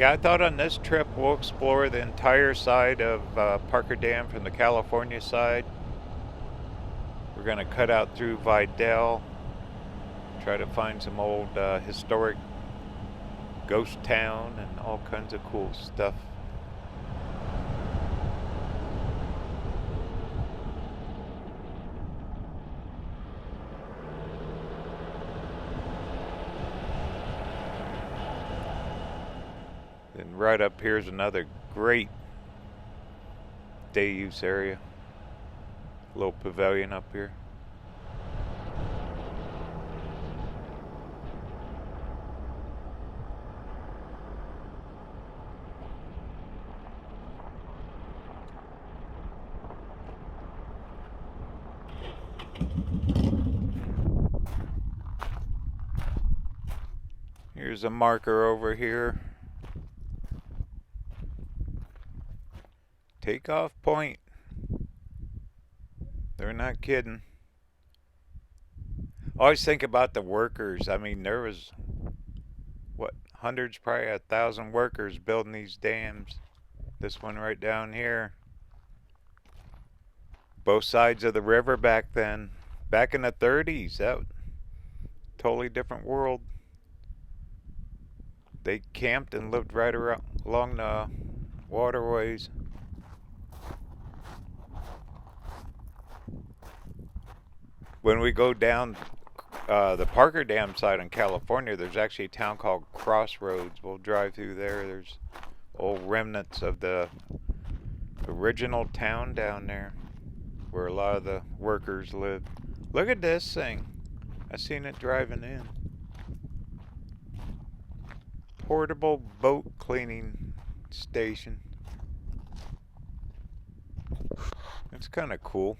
[SPEAKER 1] Yeah, I thought on this trip we'll explore the entire side of Parker Dam from the California side. We're going to cut out through Vidal, try to find some old historic ghost town and all kinds of cool stuff. Then right up here is another great day use area. A little pavilion up here. Here's a marker over here. Takeoff point. They're not kidding. I always think about the workers. I mean, there was, what, hundreds, probably 1,000 workers building these dams. This one right down here. Both sides of the river back then. Back in the 30s, that was a totally different world. They camped and lived right around along the waterways. When we go down the Parker Dam side in California, there's actually a town called Crossroads. We'll drive through there. There's old remnants of the original town down there where a lot of the workers lived. Look at this thing. I seen it driving in. Portable boat cleaning station. It's kind of cool.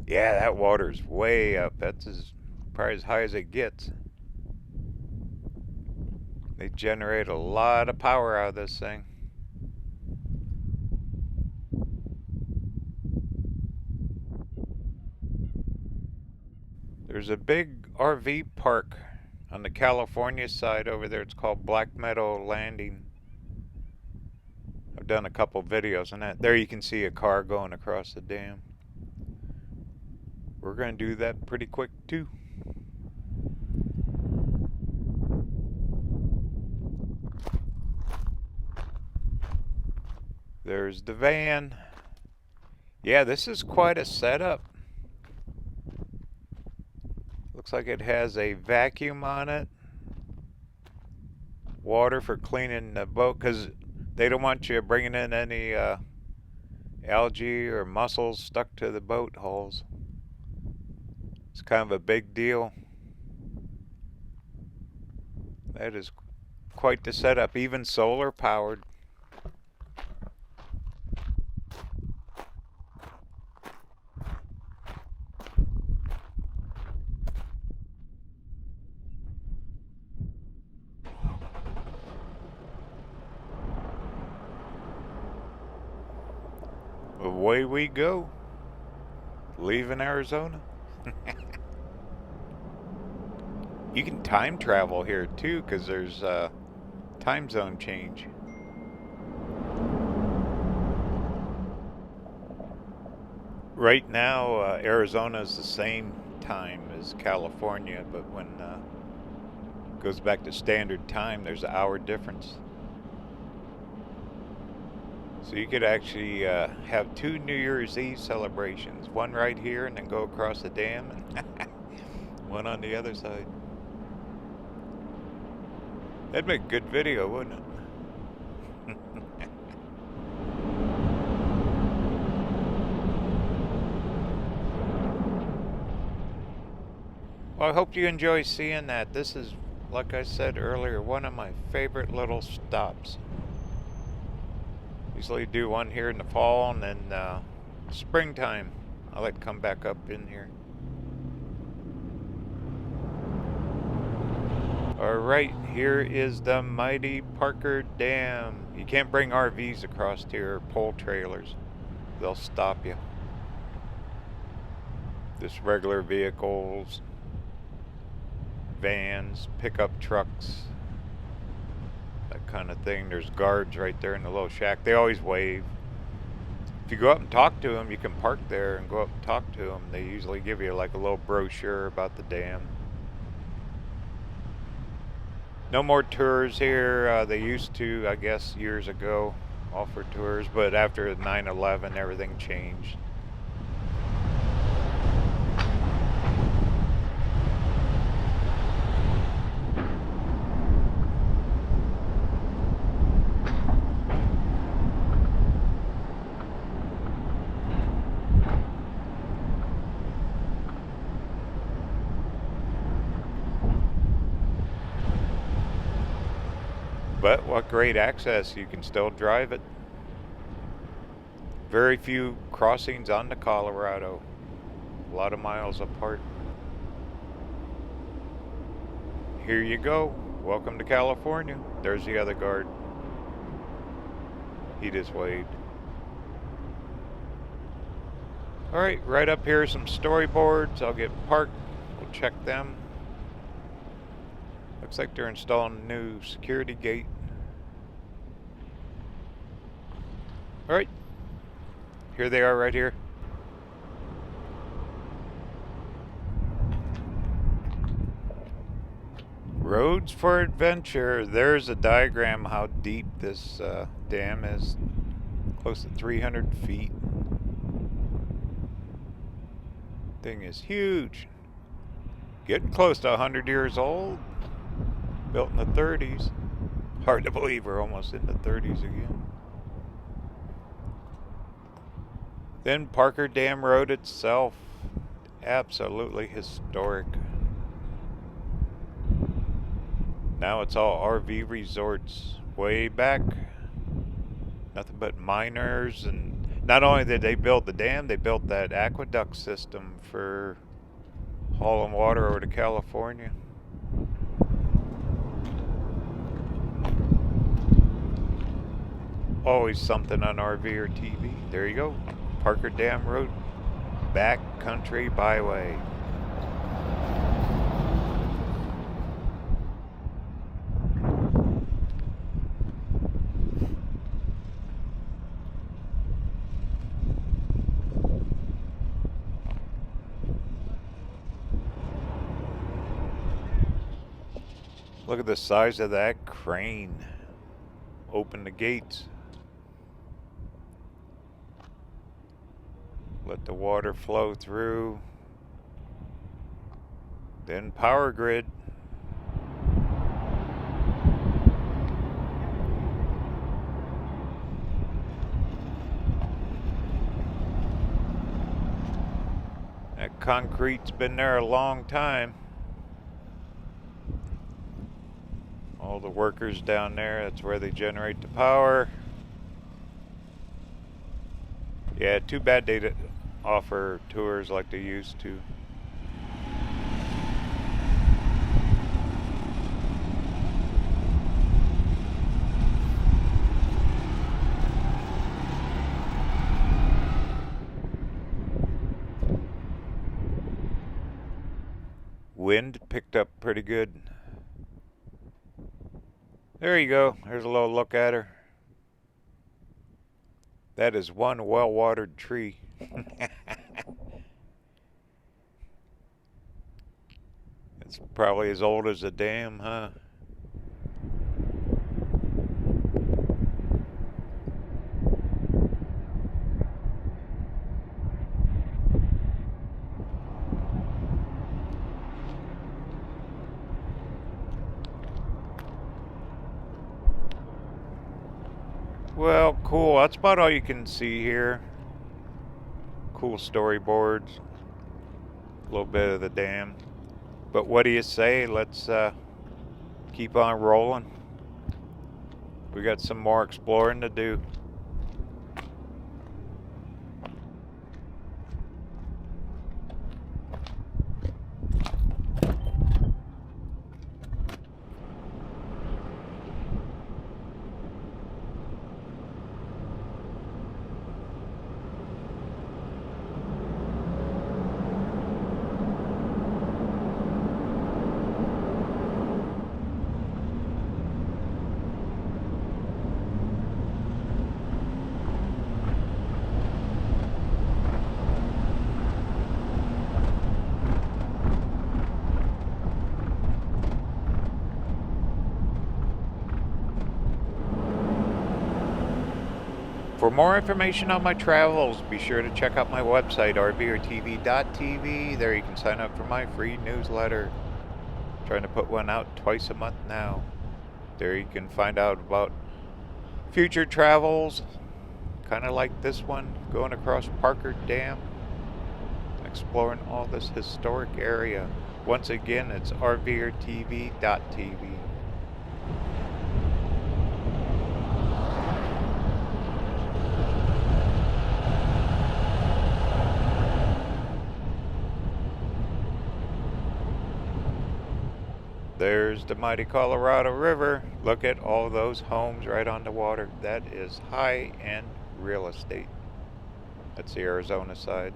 [SPEAKER 1] Yeah, that water's way up. That's probably as high as it gets. They generate a lot of power out of this thing. There's a big RV park on the California side over there. It's called Black Meadow Landing. I've done a couple videos on that. There you can see a car going across the dam. We're going to do that pretty quick too. There's the van. Yeah, this is quite a setup. Looks like it has a vacuum on it. Water for cleaning the boat, because they don't want you bringing in any algae or mussels stuck to the boat hulls. It's kind of a big deal. That is quite the setup, even solar powered. Away we go, leaving Arizona. You can time travel here too, because there's a time zone change. Right now, Arizona is the same time as California, but when it goes back to standard time, there's an hour difference. So you could actually have 2 New Year's Eve celebrations. One right here and then go across the dam, and one on the other side. That'd make a good video, wouldn't it? Well, I hope you enjoy seeing that. This is, like I said earlier, one of my favorite little stops. Usually do one here in the fall, and then springtime I like to come back up in here. Alright, here is the mighty Parker Dam. You can't bring RVs across here, or pole trailers. They'll stop you. Just regular vehicles, vans, pickup trucks, that kind of thing. There's guards right there in the little shack. They always wave. If you go up and talk to them, you can park there and go up and talk to them. They usually give you like a little brochure about the dam. No more tours here. They used to, I guess, years ago, offer tours, but after 9/11, everything changed. But what great access, you can still drive it. Very few crossings onto Colorado, a lot of miles apart. Here you go, welcome to California. There's the other guard. He just waved. Alright, right up here are some storyboards. I'll get parked, we'll check them. Looks like they're installing a new security gate. Alright, here they are right here. Roads for adventure. There's a diagram how deep this dam is. Close to 300 feet. Thing is huge. Getting close to 100 years old. Built in the 30s. Hard to believe we're almost in the 30s again. Then Parker Dam Road itself. Absolutely historic. Now it's all RV resorts. Way back, nothing but miners, and not only did they build the dam, they built that aqueduct system for hauling water over to California. Always something on RVerTV. There you go. Parker Dam Road, backcountry byway. Look at the size of that crane. Open the gates. Let the water flow through. Then power grid. That concrete's been there a long time. All the workers down there, that's where they generate the power. Yeah, too bad they didn't offer tours like they used to. Wind picked up pretty good. There you go. There's a little look at her. That is one well-watered tree. It's probably as old as the dam, huh? Well, cool. That's about all you can see here. Cool storyboards. A little bit of the dam. But what do you say? Let's keep on rolling. We got some more exploring to do. For more information on my travels, be sure to check out my website, RVerTV.tv. There you can sign up for my free newsletter. I'm trying to put one out twice a month now. There you can find out about future travels, kind of like this one, going across Parker Dam, exploring all this historic area. Once again, it's RVerTV.tv. There's the mighty Colorado River. Look at all those homes right on the water. That is high-end real estate. That's the Arizona side.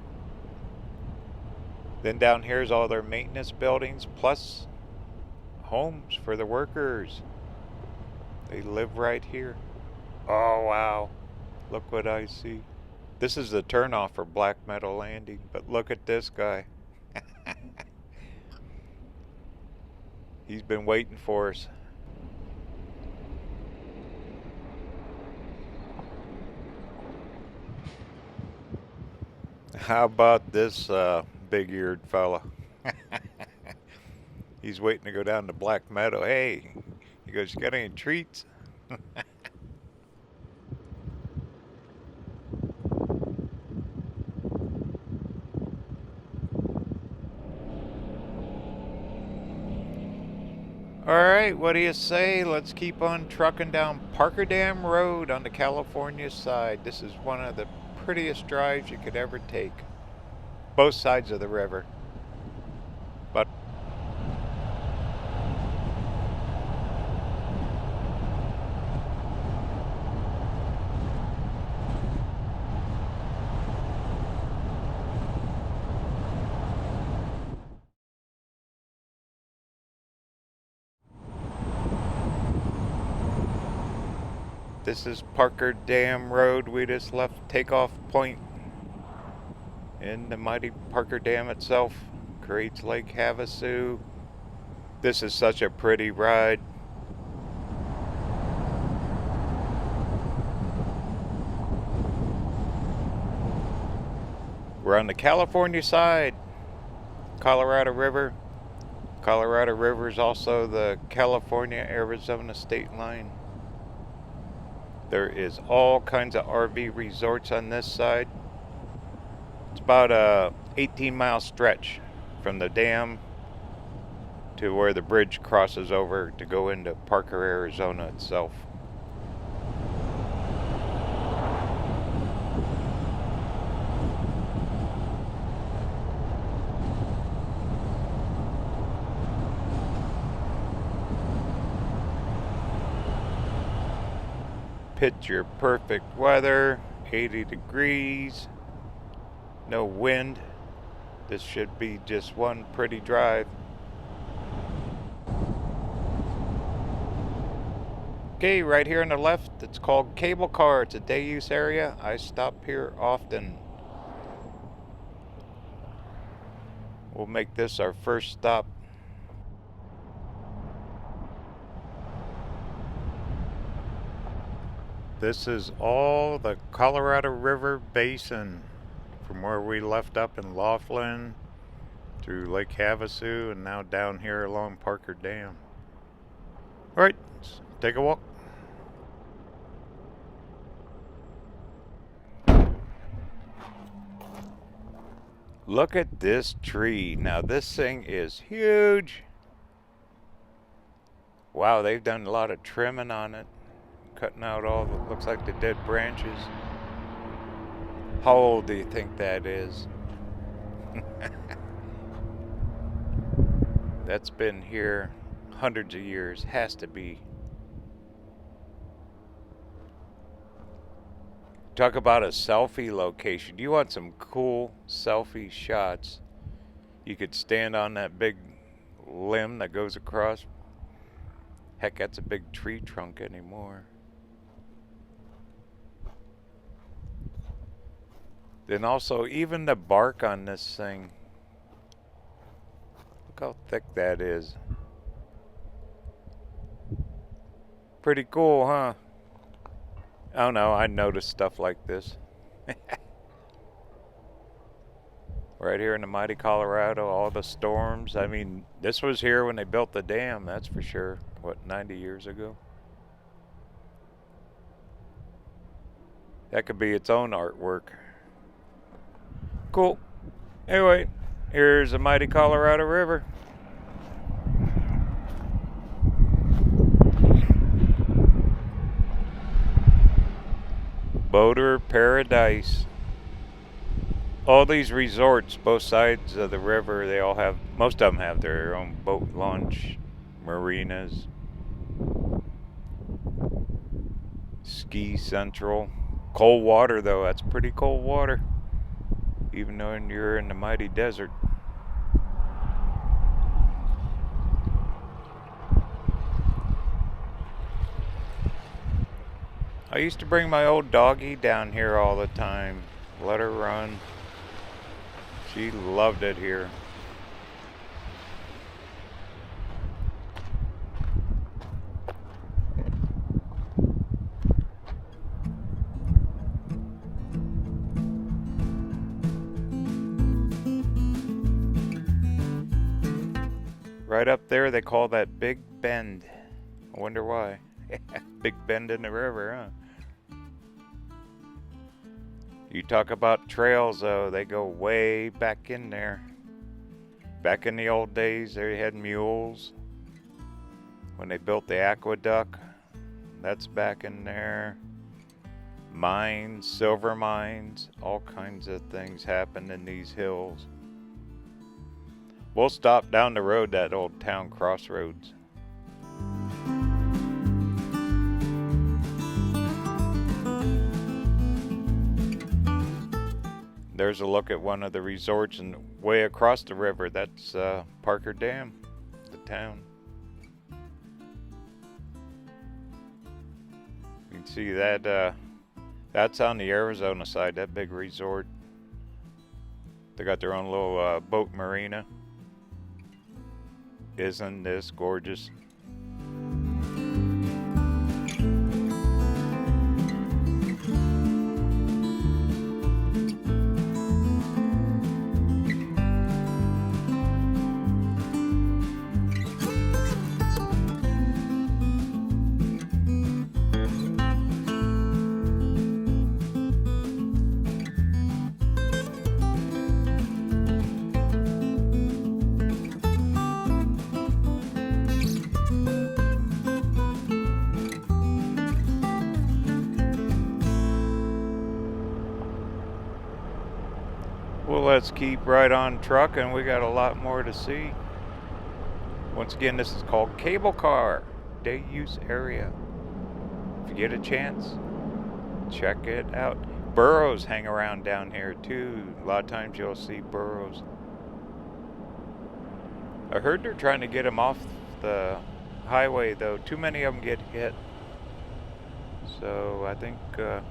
[SPEAKER 1] Then down here is all their maintenance buildings, plus homes for the workers. They live right here. Oh, wow. Look what I see. This is the turnoff for Black Meadow Landing, but look at this guy. He's been waiting for us. How about this big-eared fella? He's waiting to go down to Black Meadow. Hey, he goes, you got any treats? Alright, what do you say? Let's keep on trucking down Parker Dam Road on the California side. This is one of the prettiest drives you could ever take. Both sides of the river. But this is Parker Dam Road. We just left takeoff point in the mighty Parker Dam itself. Creates Lake Havasu. This is such a pretty ride. We're on the California side. Colorado River. Colorado River is also the California-Arizona state line. There is all kinds of RV resorts on this side. It's about a 18-mile stretch from the dam to where the bridge crosses over to go into Parker, Arizona itself. Picture perfect weather, 80 degrees, no wind. This should be just one pretty drive. Okay, right here on the left, it's called Cable Car. It's a day use area. I stop here often. We'll make this our first stop. This is all the Colorado River Basin, from where we left up in Laughlin through Lake Havasu and now down here along Parker Dam. Alright, let's take a walk. Look at this tree. Now this thing is huge. Wow, they've done a lot of trimming on it. Cutting out all what looks like the dead branches. How old do you think that is? That's been here hundreds of years. Has to be. Talk about a selfie location. You want some cool selfie shots. You could stand on that big limb that goes across. Heck, that's a big tree trunk anymore. Then also, even the bark on this thing. Look how thick that is. Pretty cool, huh? I don't know, I noticed stuff like this. Right here in the mighty Colorado, all the storms. I mean, this was here when they built the dam, that's for sure. What, 90 years ago? That could be its own artwork. Cool. Anyway, here's the mighty Colorado River. Boater paradise. All these resorts, both sides of the river, they all have, most of them have their own boat launch, marinas, ski central. Cold water though, that's pretty cold water, even though you're in the mighty desert. I used to bring my old doggie down here all the time, let her run. She loved it here. Right up there, they call that Big Bend. I wonder why. Big Bend in the river, huh? You talk about trails, though, they go way back in there. Back in the old days, they had mules. When they built the aqueduct, that's back in there. Mines, silver mines, all kinds of things happened in these hills. We'll stop down the road, that old town Crossroads. There's a look at one of the resorts, and way across the river, that's Parker Dam, the town. You can see that, that's on the Arizona side, that big resort. They got their own little boat marina. Isn't this gorgeous? Well, let's keep right on trucking. We got a lot more to see. Once again, this is called Cable Car Day Use Area. If you get a chance, check it out. Burros hang around down here too. A lot of times you'll see burros. I heard they're trying to get them off the highway though. Too many of them get hit. So I think the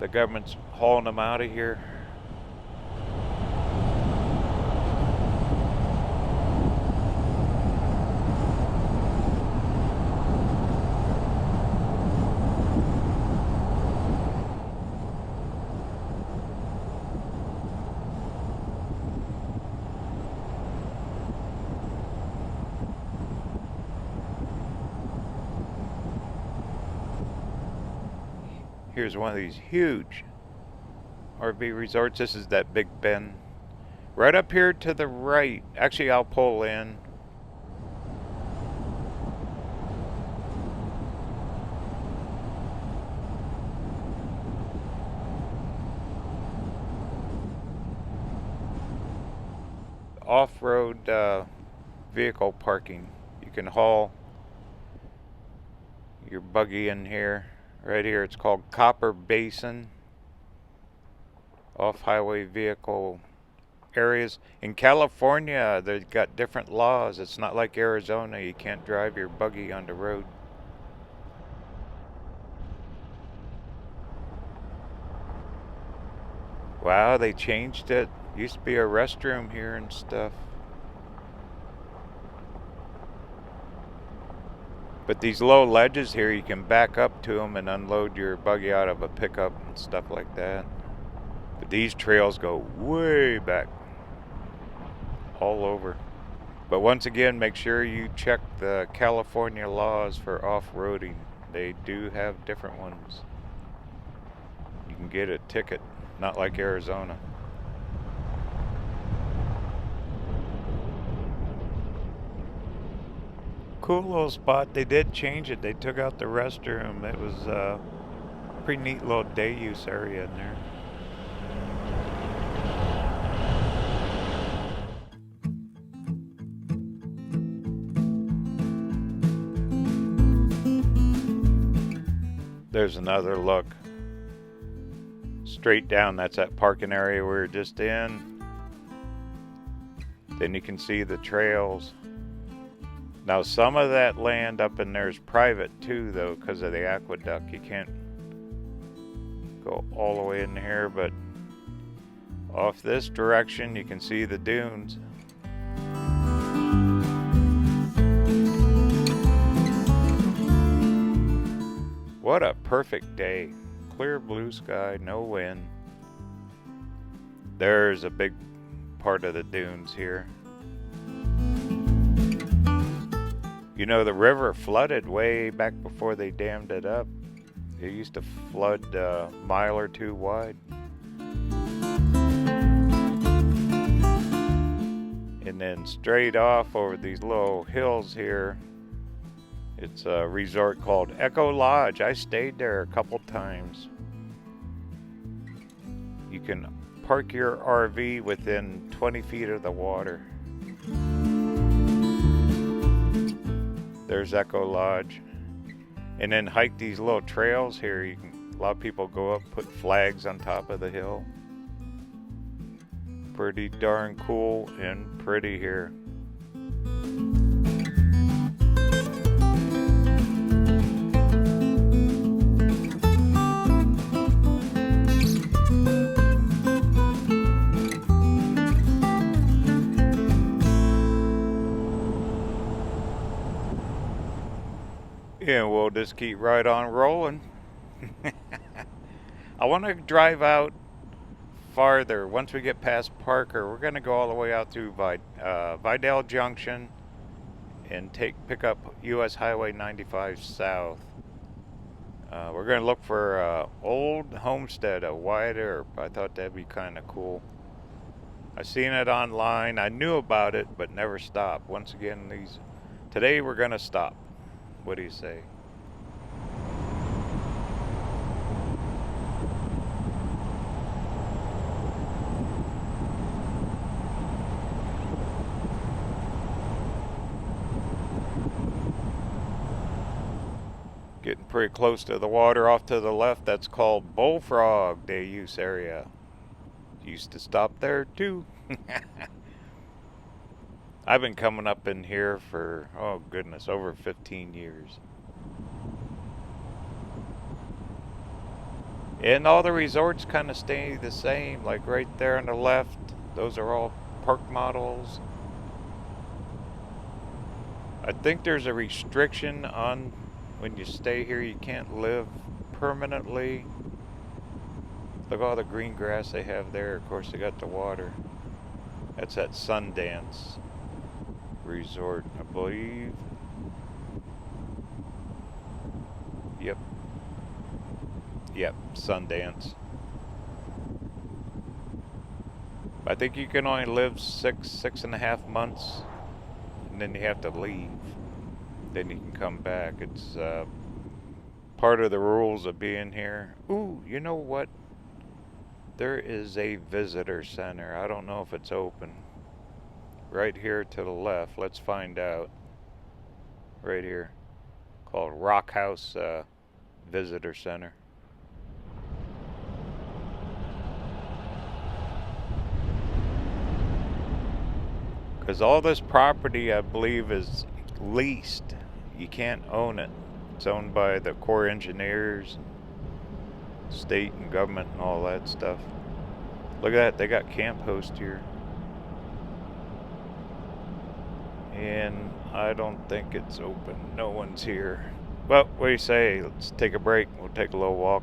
[SPEAKER 1] government's hauling them out of here. Here's one of these huge RV resorts. This is that Big Bend. Right up here to the right. Actually, I'll pull in. Off-road vehicle parking. You can haul your buggy in here. Right here, it's called Copper Basin. Off-highway vehicle areas. In California, they've got different laws. It's not like Arizona. You can't drive your buggy on the road. Wow, they changed it. Used to be a restroom here and stuff. But these low ledges here, you can back up to them and unload your buggy out of a pickup and stuff like that. But these trails go way back, all over. But once again, make sure you check the California laws for off-roading. They do have different ones. You can get a ticket, not like Arizona. Cool little spot. They did change it. They took out the restroom. It was a pretty neat little day use area in there. There's another look. Straight down, that's that parking area we were just in. Then you can see the trails. Now some of that land up in there is private too though, because of the aqueduct. You can't go all the way in here, but off this direction you can see the dunes. What a perfect day. Clear blue sky, no wind. There's a big part of the dunes here. You know, the river flooded way back before they dammed it up. It used to flood a mile or two wide. And then straight off over these little hills here, it's a resort called Echo Lodge. I stayed there a couple times. You can park your RV within 20 feet of the water. There's Echo Lodge. And then hike these little trails here. A lot of people go up, put flags on top of the hill. Pretty darn cool and pretty here. Yeah, we'll just keep right on rolling. I want to drive out farther. Once we get past Parker, we're going to go all the way out through Vidal Junction and pick up US Highway 95 south. We're going to look for an old homestead of Wyatt Earp. I thought that'd be kind of cool. I seen it online. I knew about it, but never stopped. Once again, today we're going to stop. What do you say? Getting pretty close to the water off to the left. That's called Bullfrog Day Use Area. Used to stop there too. I've been coming up in here for, oh goodness, over 15 years. And all the resorts kind of stay the same, like right there on the left. Those are all park models. I think there's a restriction on when you stay here, you can't live permanently. Look at all the green grass they have there. Of course, they got the water. That's at Sundance Resort, I believe. Yep, Sundance. I think you can only live 6.5 months, and then you have to leave. Then you can come back. It's part of the rules of being here. Ooh, you know what? There is a visitor center. I don't know if it's open. Right here to the left. Let's find out. Right here. Called Rock House Visitor Center. Because all this property, I believe, is leased. You can't own it. It's owned by the Corps Engineers, state and government and all that stuff. Look at that, they got camp host here. And I don't think it's open. No one's here. Well, what do you say? Let's take a break. We'll take a little walk.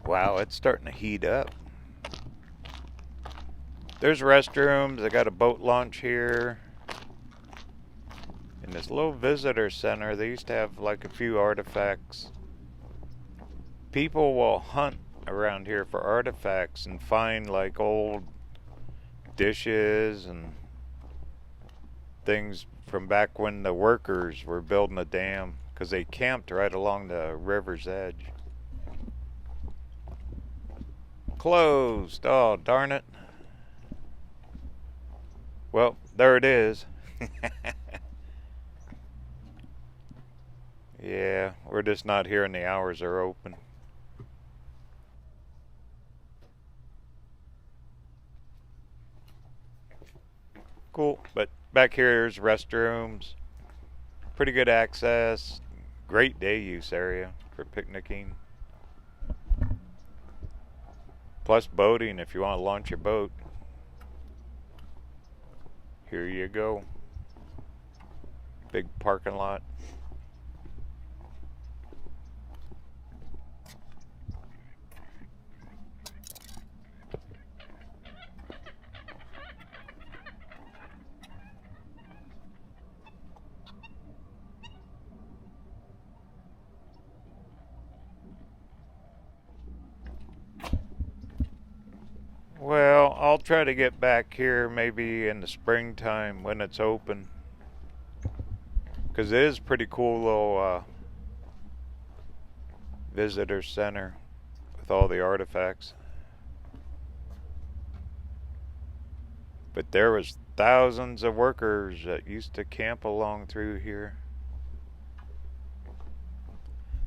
[SPEAKER 1] Wow, it's starting to heat up. There's restrooms. I got a boat launch here. In this little visitor center, they used to have like a few artifacts. People will hunt around here for artifacts and find like old dishes and things from back when the workers were building the dam, because they camped right along the river's edge. Closed. Oh, darn it. Well, there it is. Yeah, we're just not here and the hours are open. Cool, but back here's restrooms. Pretty good access. Great day use area for picnicking. Plus boating if you want to launch your boat. Here you go. Big parking lot. Well, I'll try to get back here maybe in the springtime when it's open. Because it is pretty cool little visitor center with all the artifacts. But there was thousands of workers that used to camp along through here.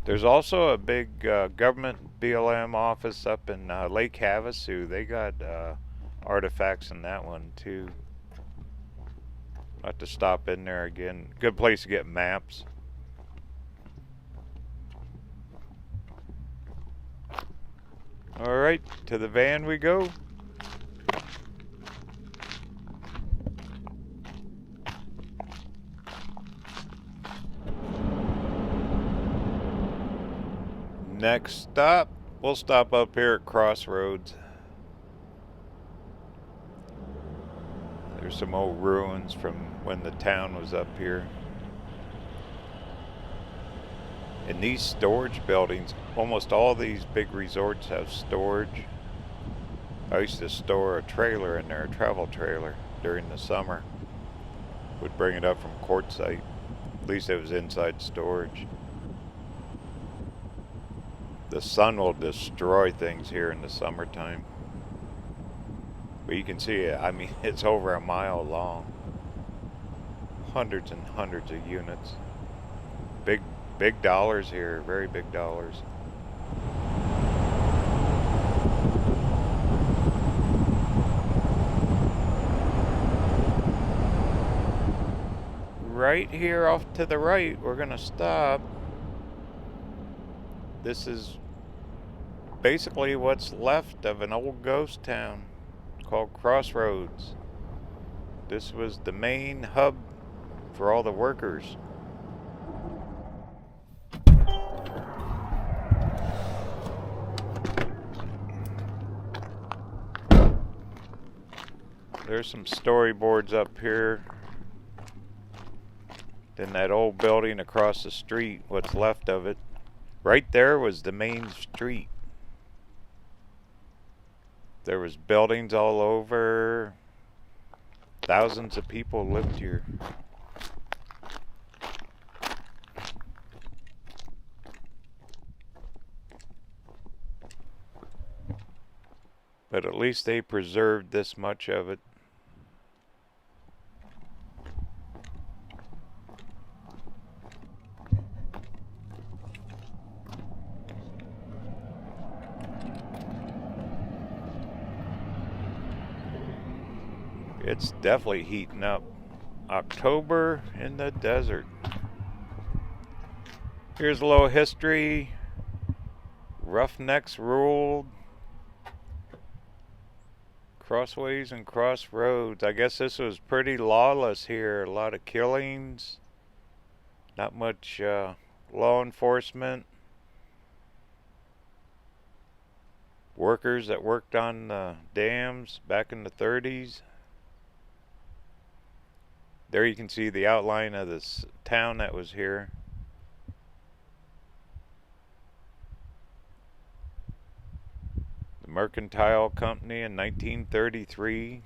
[SPEAKER 1] There's also a big government BLM office up in Lake Havasu. They got artifacts in that one too. I'll have to stop in there again. Good place to get maps. Alright, to the van we go. Next stop, we'll stop up here at Crossroads. There's some old ruins from when the town was up here. In these storage buildings, almost all these big resorts have storage. I used to store a trailer in there, a travel trailer, during the summer. Would bring it up from quartzsite. At least it was inside storage. The sun will destroy things here in the summertime. But you can see it, I mean, it's over a mile long. Hundreds and hundreds of units. Big dollars here, very big dollars. Right here off to the right, we're gonna stop. This is basically what's left of an old ghost town called Crossroads. This was the main hub for all the workers. There's some storyboards up here. Then that old building across the street, what's left of it. Right there was the main street. There was buildings all over. Thousands of people lived here. But at least they preserved this much of it. It's definitely heating up. October in the desert. Here's a little history. Roughnecks ruled. Crossways and crossroads. I guess this was pretty lawless here. A lot of killings. Not much law enforcement. Workers that worked on the dams back in the 30s. There you can see the outline of this town that was here. The Mercantile Company in 1933.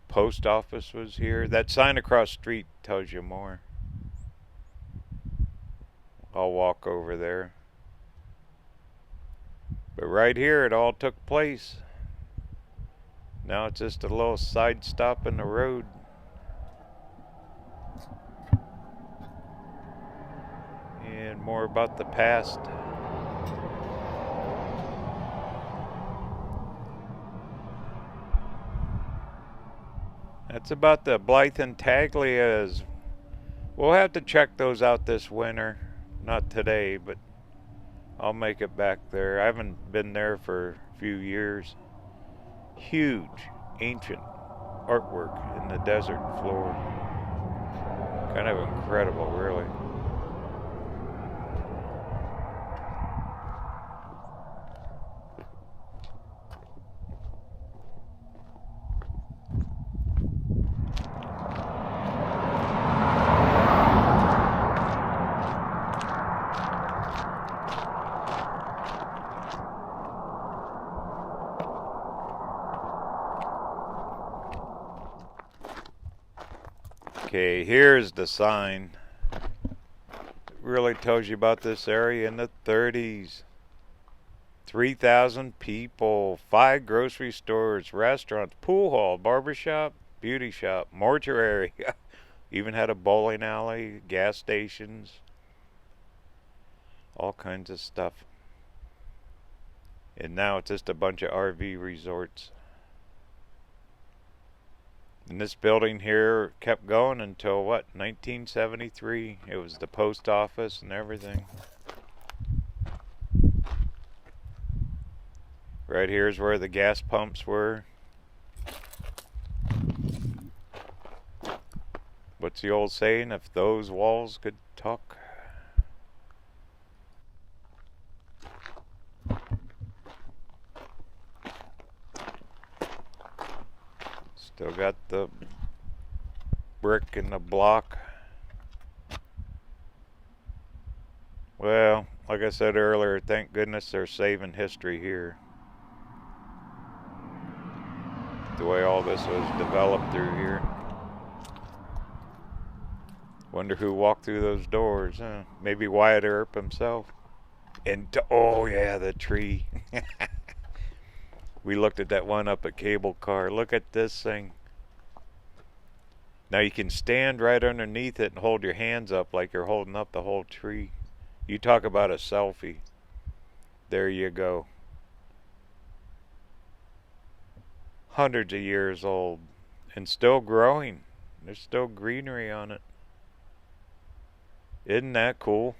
[SPEAKER 1] Post office was here. That sign across the street tells you more. I'll walk over there. But right here it all took place. Now it's just a little side stop in the road. And more about the past. That's about the Blythe and Taglias. We'll have to check those out this winter. Not today, but I'll make it back there. I haven't been there for a few years. Huge, ancient artwork in the desert floor. Kind of incredible, really. Okay, here's the sign. It really tells you about this area in the 30s. 3,000 people, 5 grocery stores, restaurants, pool hall, barbershop, beauty shop, mortuary. Even had a bowling alley, gas stations, all kinds of stuff. And now it's just a bunch of RV resorts. And this building here kept going until what, 1973? It was the post office and everything. Right here is where the gas pumps were. What's the old saying? If those walls could talk. Still got the brick and the block. Well, like I said earlier, thank goodness they're saving history here. The way all this was developed through here. Wonder who walked through those doors, huh? Maybe Wyatt Earp himself. And oh yeah, the tree. We looked at that one up at Cable Car. Look at this thing. Now you can stand right underneath it and hold your hands up like you're holding up the whole tree. You talk about a selfie. There you go. Hundreds of years old and still growing. There's still greenery on it. Isn't that cool?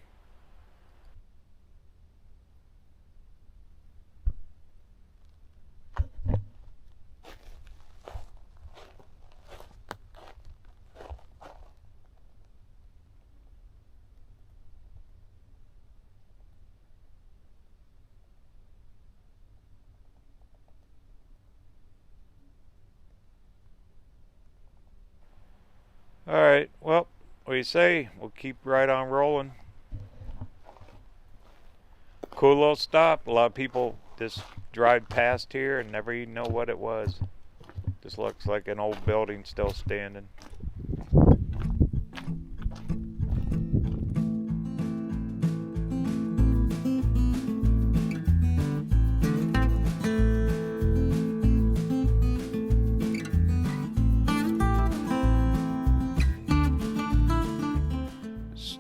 [SPEAKER 1] Alright, well, what do you say? We'll keep right on rolling. Cool little stop. A lot of people just drive past here and never even know what it was. Just looks like an old building still standing.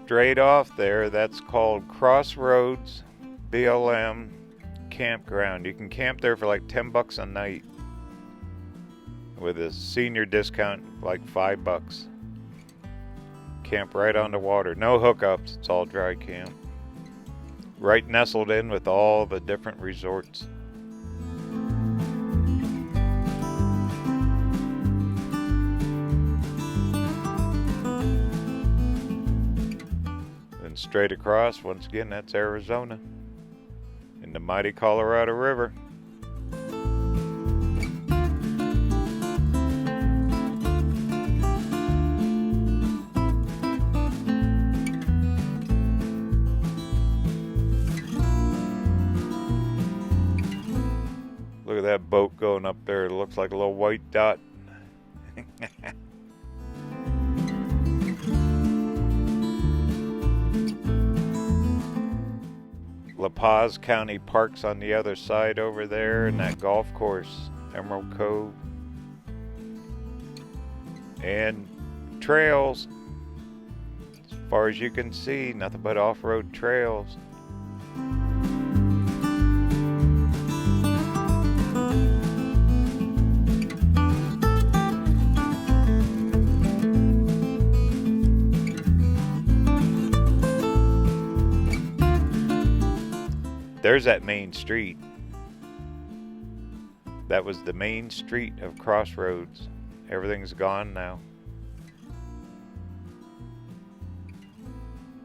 [SPEAKER 1] Straight off there, that's called Crossroads BLM Campground. You can camp there for like $10 a night. with a senior discount, like $5. Camp right on the water. No hookups. It's all dry camp. Right nestled in with all the different resorts. Then straight across, once again, that's Arizona. In the mighty Colorado River. Look at that boat going up there. It looks like a little white dot. La Paz County Park's on the other side over there, and that golf course, Emerald Cove. And trails. As far as you can see, nothing but off-road trails. There's that main street. That was the main street of Crossroads. Everything's gone now.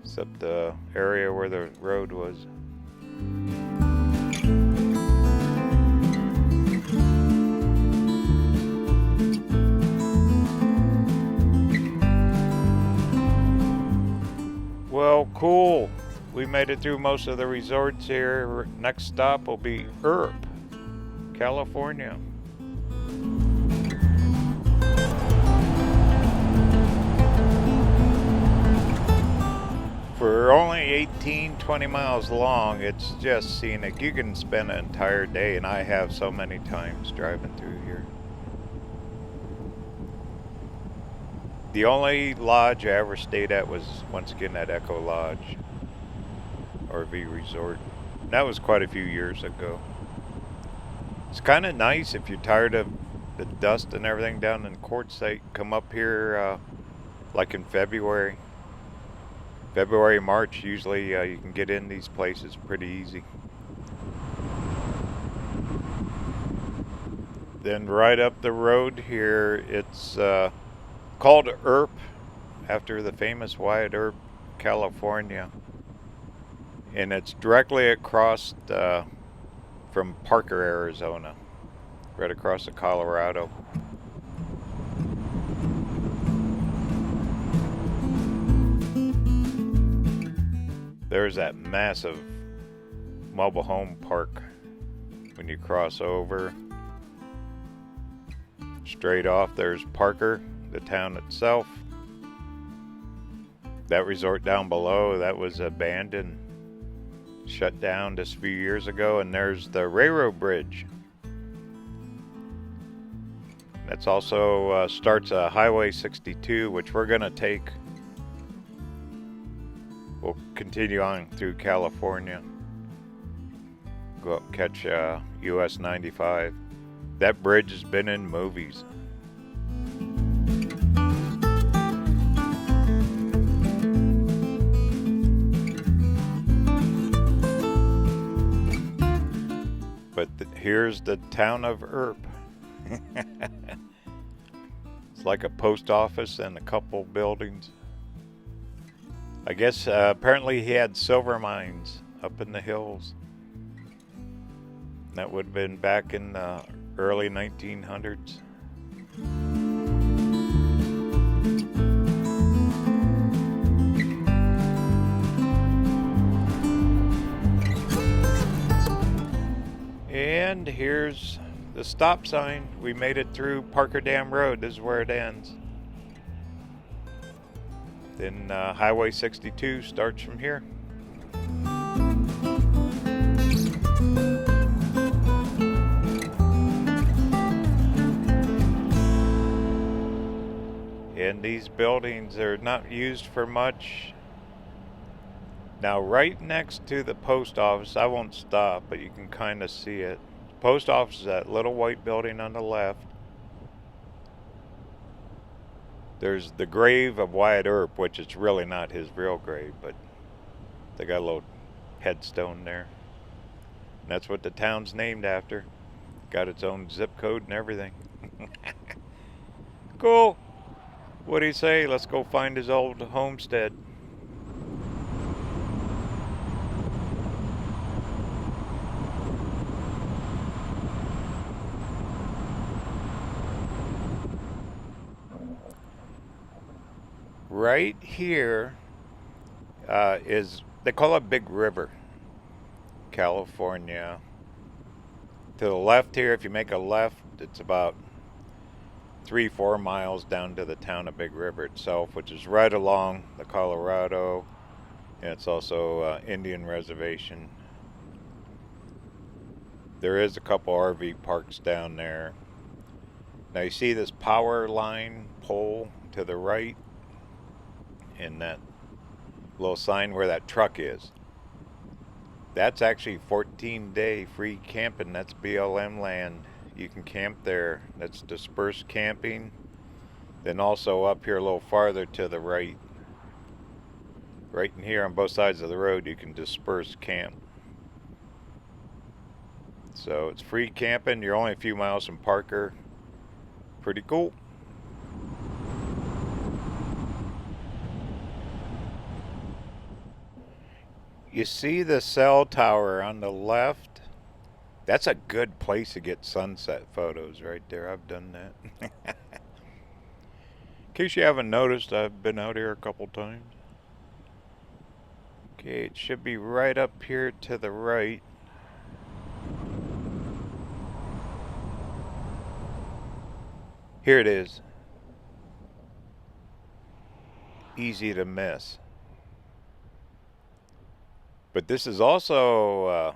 [SPEAKER 1] Except the area where the road was. Well, cool. We made it through most of the resorts here. Next stop will be Earp, California. For only 18-20 miles long, it's just scenic. You can spend an entire day, and I have so many times driving through here. The only lodge I ever stayed at was, once again, at Echo Lodge RV Resort. That was quite a few years ago. It's kind of nice if you're tired of the dust and everything down in Quartzsite. Come up here like in February, March. Usually you can get in these places pretty easy. Then right up the road here, it's called Earp, after the famous Wyatt Earp, California. And it's directly across from Parker, Arizona, right across the Colorado. There's that massive mobile home park when you cross over. Straight off, there's Parker, the town itself. That resort down below, that was abandoned, shut down just a few years ago. And there's the railroad bridge. That's also starts Highway 62, which we're going to take. We'll continue on through California. Go up, catch US 95. That bridge has been in movies. But here's the town of Earp. It's like a post office and a couple buildings. I guess apparently he had silver mines up in the hills. That would have been back in the early 1900s. And here's the stop sign. We made it through Parker Dam Road. This is where it ends. Then Highway 62 starts from here. And these buildings are not used for much. Now right next to the post office, I won't stop, but you can kind of see it. Post office is that little white building on the left. There's the grave of Wyatt Earp, which is really not his real grave, but they got a little headstone there. And that's what the town's named after. Got its own zip code and everything. Cool. What do you say? Let's go find his old homestead. Right here is, they call it Big River, California. To the left here, if you make a left, it's about 3-4 miles down to the town of Big River itself, which is right along the Colorado, and it's also Indian reservation. There is a couple RV parks down there. Now you see this power line pole to the right, and that little sign where that truck is. That's actually 14-day free camping. That's BLM land. You can camp there. That's dispersed camping. Then also up here a little farther to the right, right in here on both sides of the road, you can disperse camp. So it's free camping. You're only a few miles from Parker. Pretty cool. You see the cell tower on the left? That's a good place to get sunset photos right there. I've done that. In case you haven't noticed, I've been out here a couple times. Okay, it should be right up here to the right. Here it is. Easy to miss. But this is also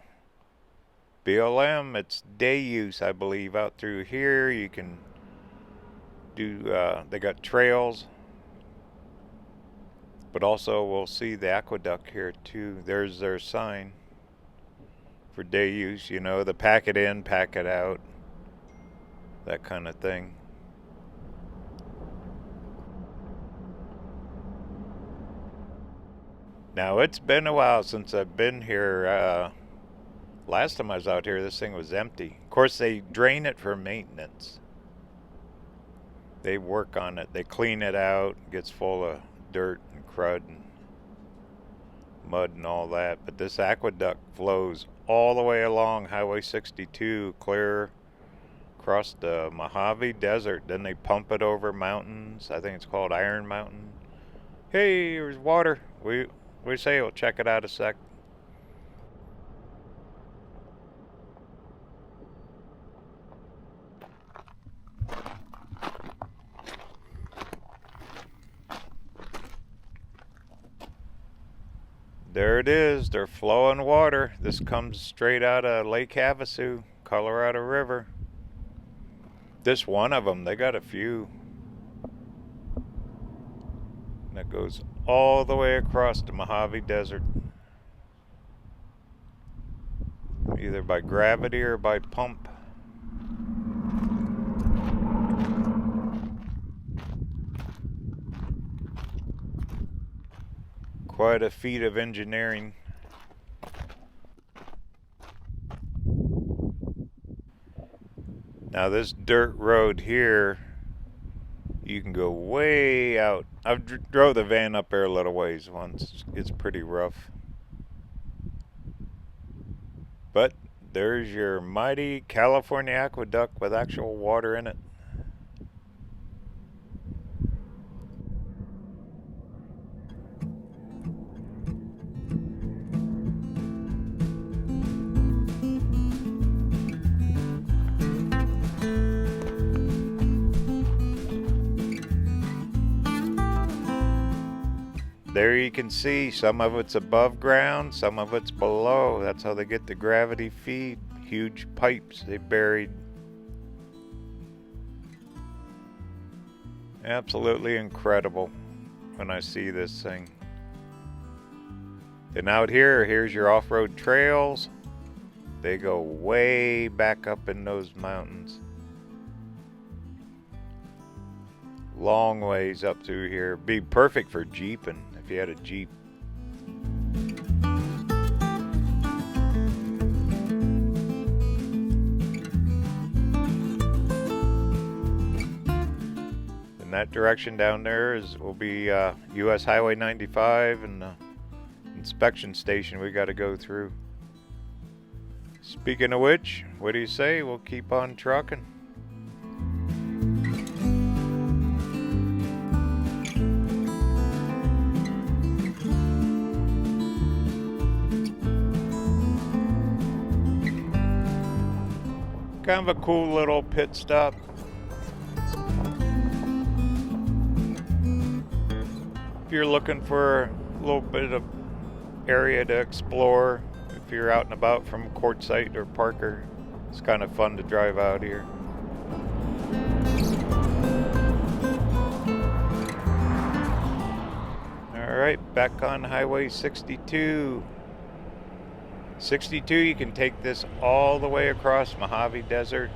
[SPEAKER 1] BLM. It's day use, I believe. Out through here, you can do. They got trails, but also we'll see the aqueduct here too. There's their sign for day use. You know, the pack it in, pack it out, that kind of thing. Now, it's been a while since I've been here. Last time I was out here, this thing was empty. Of course, they drain it for maintenance. They work on it. They clean it out. It gets full of dirt and crud and mud and all that. But this aqueduct flows all the way along Highway 62, clear across the Mojave Desert. Then they pump it over mountains. I think it's called Iron Mountain. Hey, there's water. We say we'll check it out a sec. There it is. They're flowing water. This comes straight out of Lake Havasu, Colorado River. This one of them, they got a few. That goes all the way across the Mojave Desert. Either by gravity or by pump. Quite a feat of engineering. Now this dirt road here, you can go way out. I've drove the van up there a little ways once. It's pretty rough. But there's your mighty California Aqueduct with actual water in it. There you can see some of it's above ground, some of it's below. That's how they get the gravity feed. Huge pipes they buried. Absolutely incredible when I see this thing. And out here, here's your off-road trails. They go way back up in those mountains. Long ways up through here. Be perfect for jeeping if you had a Jeep. In that direction down there will be US Highway 95 and the inspection station we got to go through. Speaking of which, what do you say? We'll keep on trucking. Kind of a cool little pit stop. If you're looking for a little bit of area to explore, if you're out and about from Quartzsite or Parker, it's kind of fun to drive out here. Alright, back on Highway 62. 62, you can take this all the way across Mojave Desert.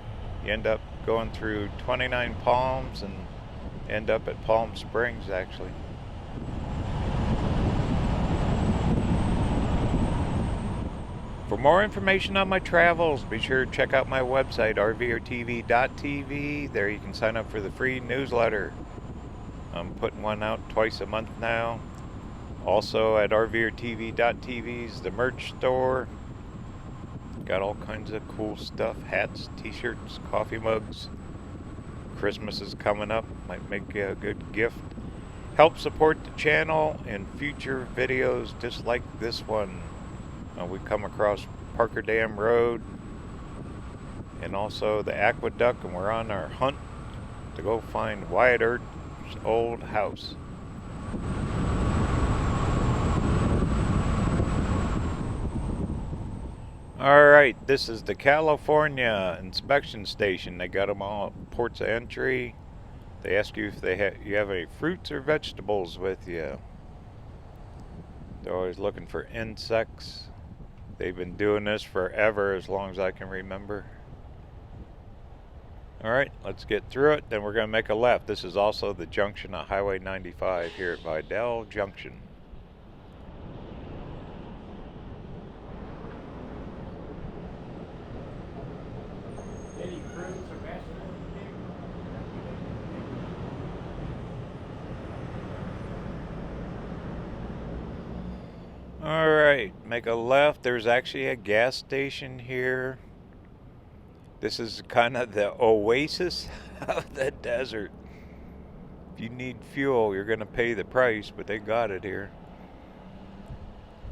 [SPEAKER 1] You end up going through 29 Palms and end up at Palm Springs, actually. For more information on my travels, be sure to check out my website, RVerTV.tv. There you can sign up for the free newsletter. I'm putting one out twice a month now. Also at RVerTV.tv's the merch store. Got all kinds of cool stuff. Hats, t-shirts, coffee mugs. Christmas is coming up. Might make a good gift. Help support the channel and future videos just like this one. We come across Parker Dam Road and also the Aqueduct, and we're on our hunt to go find Wyatt Earp's old house. Alright, this is the California inspection station. They got them all at ports of entry. They ask you if you have any fruits or vegetables with you. They're always looking for insects. They've been doing this forever, as long as I can remember. Alright, let's get through it. Then we're going to make a left. This is also the junction of Highway 95 here at Vidal Junction.
[SPEAKER 2] Any fruits or vegetables?
[SPEAKER 1] Alright, make a left. There's actually a gas station here. This is kind of the oasis of the desert. If you need fuel, you're going to pay the price, but they got it here.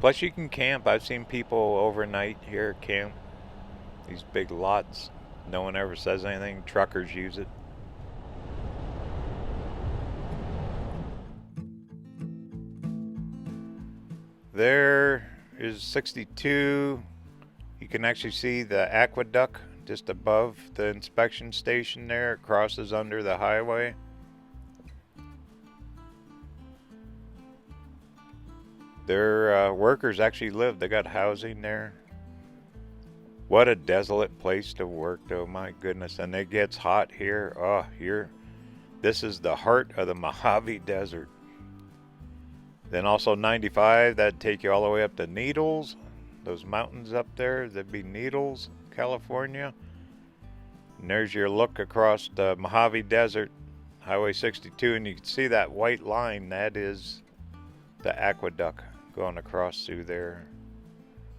[SPEAKER 1] Plus you can camp. I've seen people overnight here camp. These big lots. No one ever says anything. Truckers use it. There is 62. You can actually see the aqueduct just above the inspection station there. It crosses under the highway. Their workers actually live. They got housing there. What a desolate place to work, though. My goodness. And it gets hot here. Oh, here. This is the heart of the Mojave Desert. Then also 95, that'd take you all the way up to Needles. Those mountains up there, that'd be Needles, California. And there's your look across the Mojave Desert, Highway 62, and you can see that white line. That is the aqueduct going across through there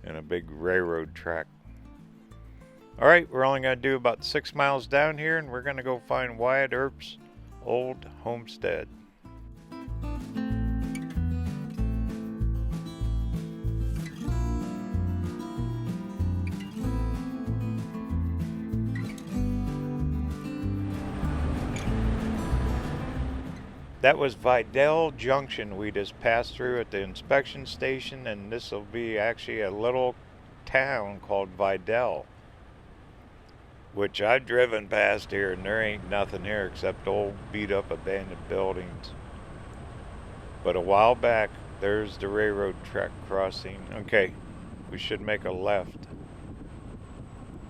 [SPEAKER 1] in a big railroad track. Alright, we're only going to do about 6 miles down here, and we're going to go find Wyatt Earp's old homestead. That was Vidal Junction we just passed through at the inspection station, and this will be actually a little town called Vidal, which I've driven past here, and there ain't nothing here except old beat up abandoned buildings. But a while back, there's the railroad track crossing. Okay, we should make a left.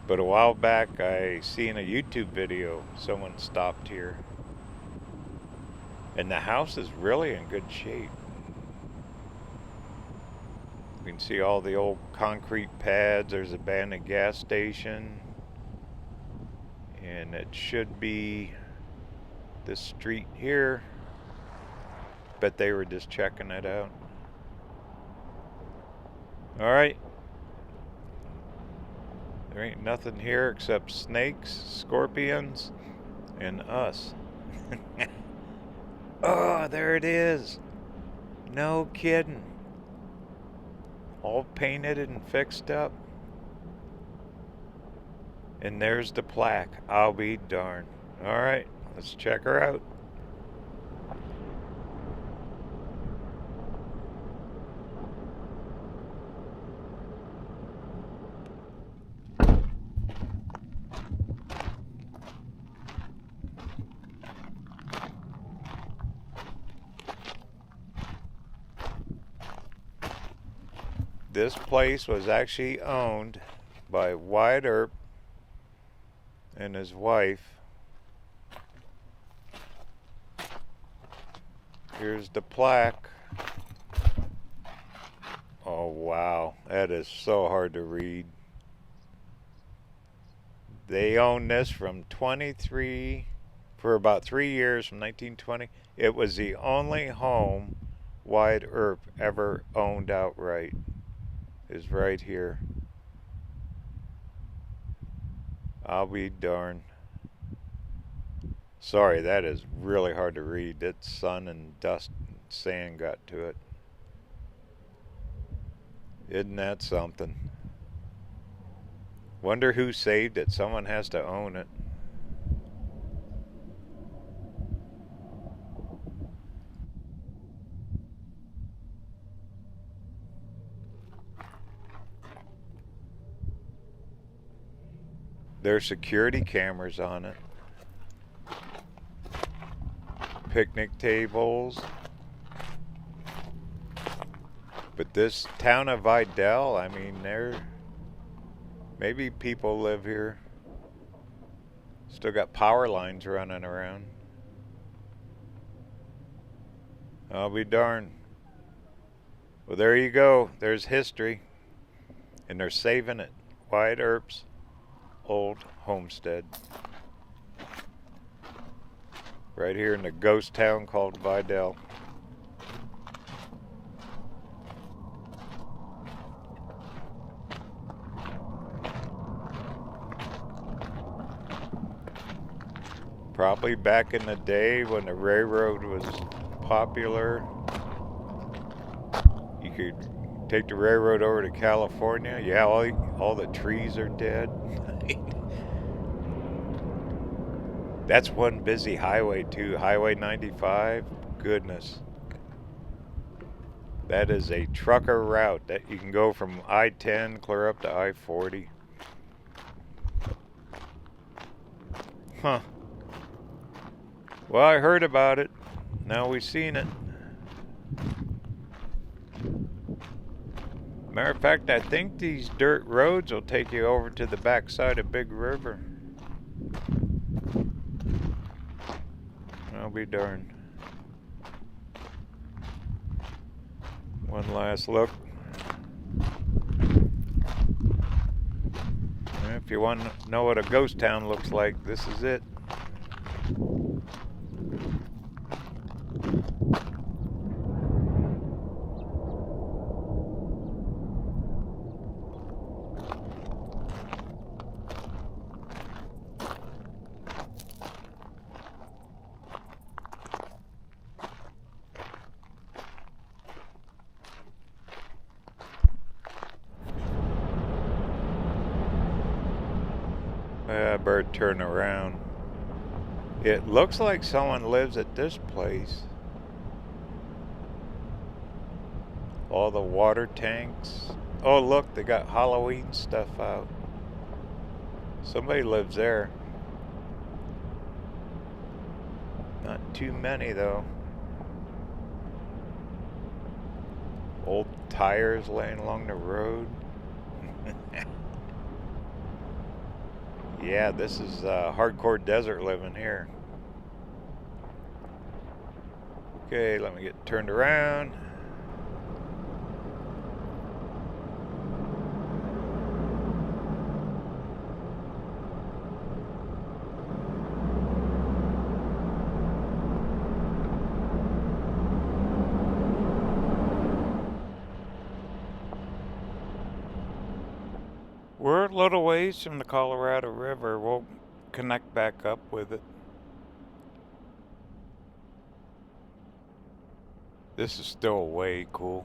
[SPEAKER 1] But a while back I seen a YouTube video, someone stopped here. And the house is really in good shape. You can see all the old concrete pads. There's a abandoned gas station. And it should be this street here. Bet they were just checking it out. Alright. There ain't nothing here except snakes, scorpions, and us. Oh, there it is. No kidding. All painted and fixed up. And there's the plaque. I'll be darned. Alright, let's check her out. This place was actually owned by Wyatt Earp and his wife. Here's the plaque. Oh wow, that is so hard to read. They owned this from for about 3 years, from 1920. It was the only home Wyatt Earp ever owned outright. Is right here. I'll be darned. Sorry, that is really hard to read. That sun and dust and sand got to it. Isn't that something? Wonder who saved it. Someone has to own it. There's security cameras on it. Picnic tables. But this town of Vidal, I mean, maybe people live here. Still got power lines running around. I'll be darned. Well, there you go. There's history. And they're saving it. Wyatt Earp's old homestead. Right here in the ghost town called Vidal. Probably back in the day when the railroad was popular. You could take the railroad over to California. Yeah, all the trees are dead. That's one busy highway too. Highway 95. Goodness. That is a trucker route that you can go from I-10 clear up to I-40. Huh. Well, I heard about it. Now we've seen it. Matter of fact, I think these dirt roads will take you over to the backside of Big River. I'll be darned. One last look. If you want to know what a ghost town looks like, this is it. Bird turn around. It looks like someone lives at this place. All the water tanks. Oh look, they got Halloween stuff out. Somebody lives there. Not too many though. Old tires laying along the road. Yeah, this is hardcore desert living here. Okay, let me get turned around. We're a little ways from the Colorado River. We'll connect back up with it. This is still way cool.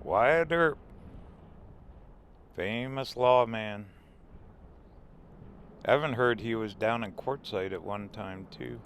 [SPEAKER 1] Wyatt Earp, famous lawman. I haven't heard he was down in Quartzsite at one time too.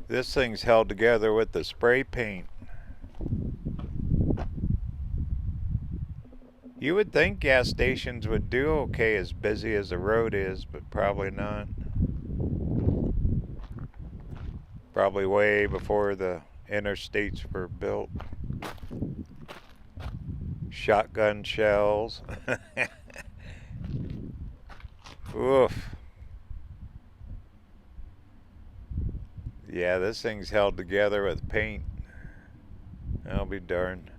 [SPEAKER 1] This thing's held together with the spray paint. You would think gas stations would do okay as busy as the road is, but probably not. Probably way before the interstates were built. Shotgun shells. Oof. Yeah, this thing's held together with paint. I'll be darned.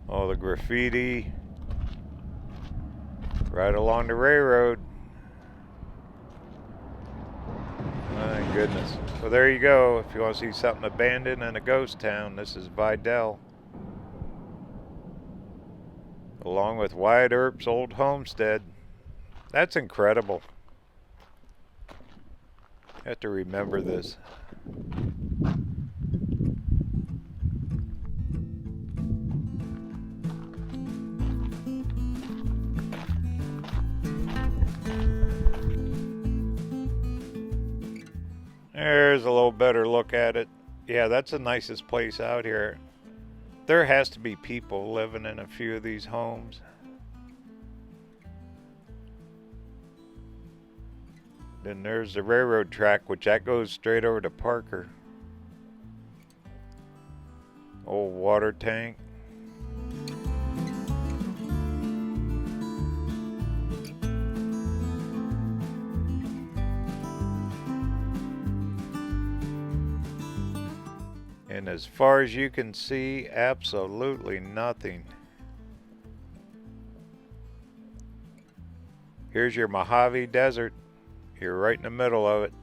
[SPEAKER 1] All the graffiti right along the railroad. My goodness. Well, there you go. If you want to see something abandoned in a ghost town, this is Vidal. Along with Wyatt Earp's old homestead. That's incredible. I have to remember this. There's a little better look at it. Yeah, that's the nicest place out here. There has to be people living in a few of these homes. Then there's the railroad track, which that goes straight over to Parker. Old water tank. And as far as you can see, absolutely nothing. Here's your Mojave Desert. You're right in the middle of it.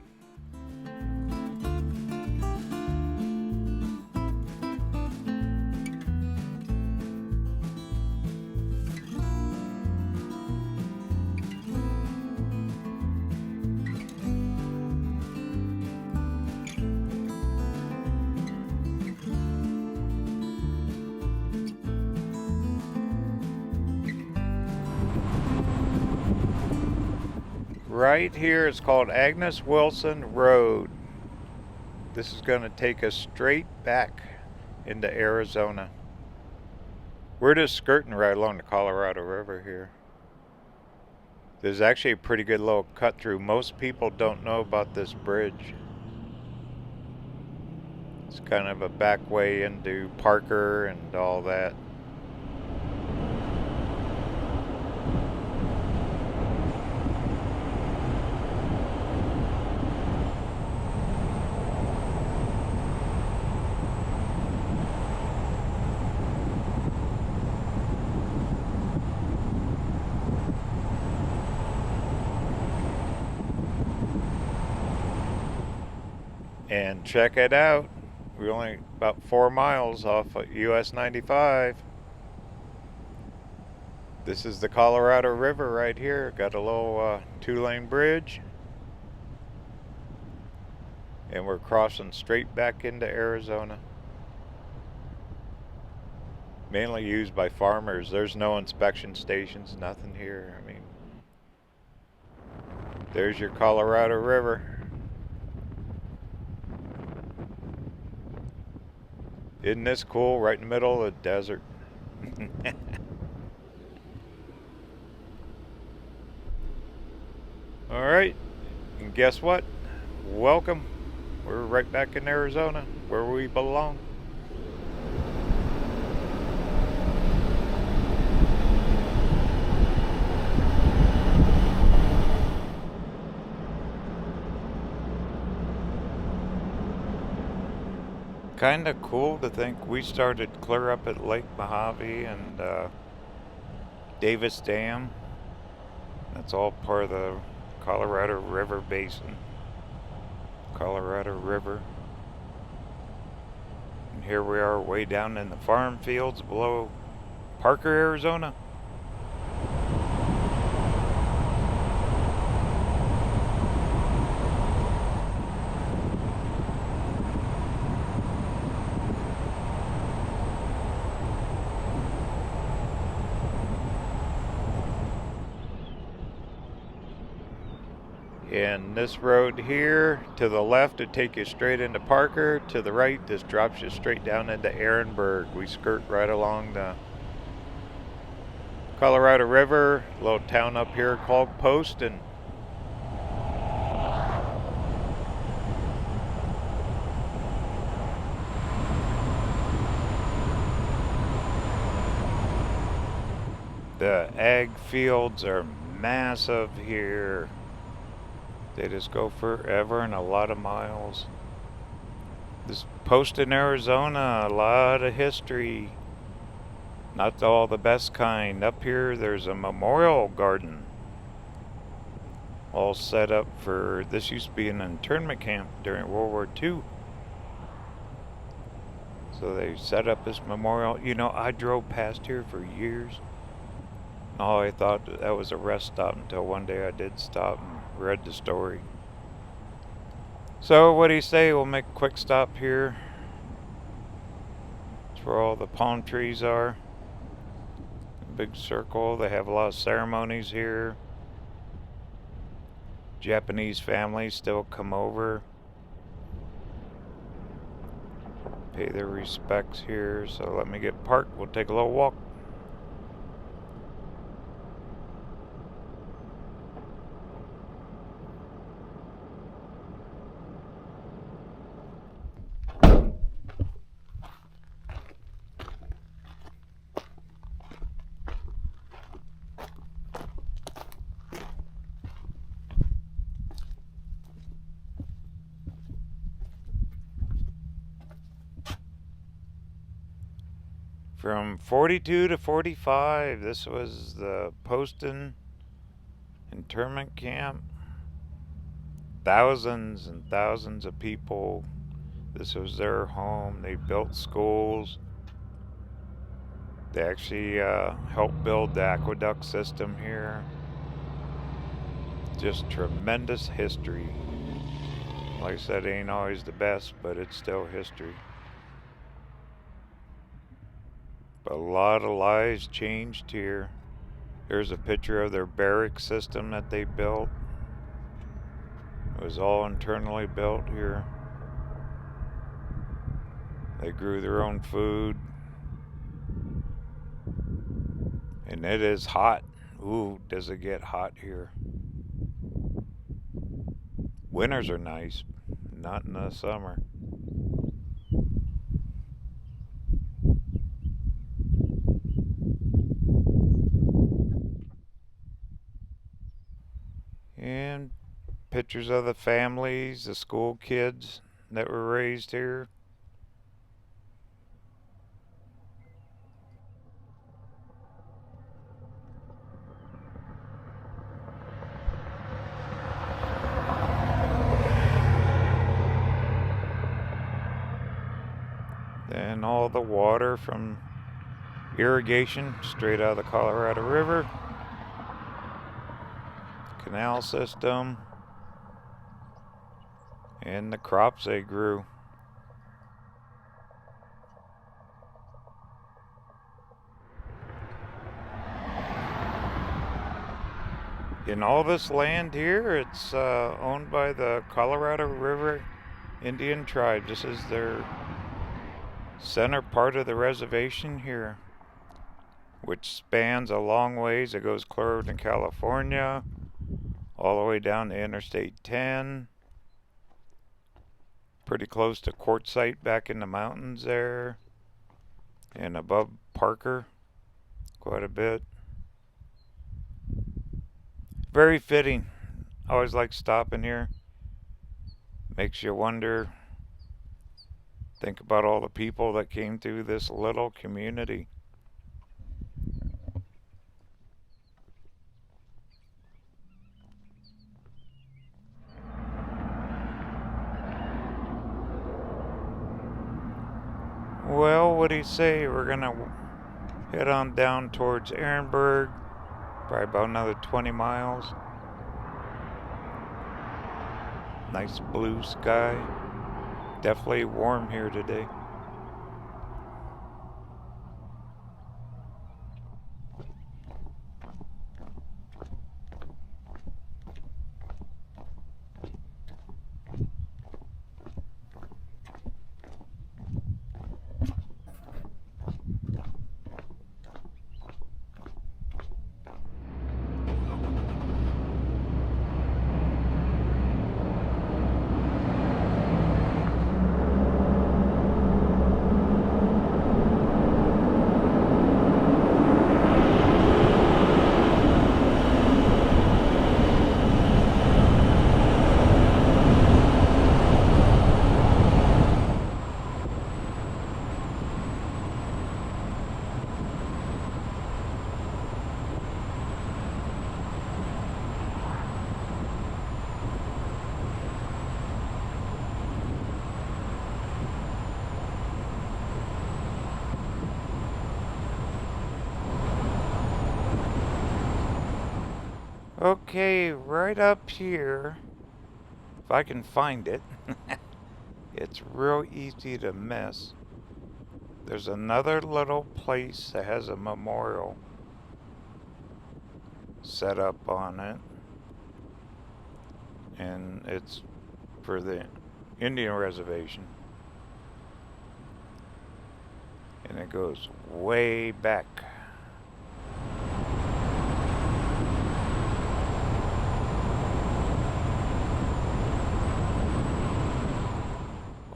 [SPEAKER 1] Right here is called Agnes Wilson Road. This is going to take us straight back into Arizona. We're just skirting right along the Colorado River here. There's actually a pretty good little cut through. Most people don't know about this bridge. It's kind of a back way into Parker and all that. And check it out. We're only about 4 miles off of US 95. This is the Colorado River right here. Got a little 2-lane bridge. And we're crossing straight back into Arizona. Mainly used by farmers. There's no inspection stations, nothing here. I mean, there's your Colorado River. Isn't this cool? Right in the middle of the desert. Alright, and guess what? Welcome. We're right back in Arizona, where we belong. Kind of cool to think we started clear up at Lake Mojave and Davis Dam. That's all part of the Colorado River Basin. Colorado River. And here we are way down in the farm fields below Parker, Arizona. And this road here to the left would take you straight into Parker. To the right, this drops you straight down into Ehrenburg. We skirt right along the Colorado River, a little town up here called Poston. The ag fields are massive here. They just go forever and a lot of miles. This Poston, Arizona, a lot of history. Not all the best kind. Up here there's a memorial garden. All set up for, this used to be an internment camp during World War II. So they set up this memorial. You know, I drove past here for years. Oh, I thought that was a rest stop until one day I did stop and read the story. So what do you say? We'll make a quick stop here. That's where all the palm trees are. Big circle. They have a lot of ceremonies here. Japanese families still come over, pay their respects here. So let me get parked. We'll take a little walk. From 42 to 45, this was the Poston internment camp. Thousands and thousands of people. This was their home. They built schools. They actually helped build the aqueduct system here. Just tremendous history. Like I said, it ain't always the best, but it's still history. But a lot of lives changed here. Here's a picture of their barrack system that they built. It was all internally built here. They grew their own food. And it is hot. Ooh, does it get hot here. Winters are nice, not in the summer. And pictures of the families, the school kids that were raised here. And all the water from irrigation straight out of the Colorado River. Canal system. and the crops they grew. In all this land here, it's owned by the Colorado River Indian tribe. This is their center part of the reservation here, which spans a long ways. It goes clear to California, all the way down to Interstate 10, pretty close to Quartzsite back in the mountains there, and above Parker quite a bit. Very fitting. I always like stopping here. Makes you wonder, think about all the people that came through this little community. Well, what do you say? We're gonna head on down towards Ehrenburg, probably about another 20 miles. Nice blue sky. Definitely warm here today. Okay, right up here, if I can find it, it's real easy to miss. There's another little place that has a memorial set up on it, and it's for the Indian reservation, and it goes way back.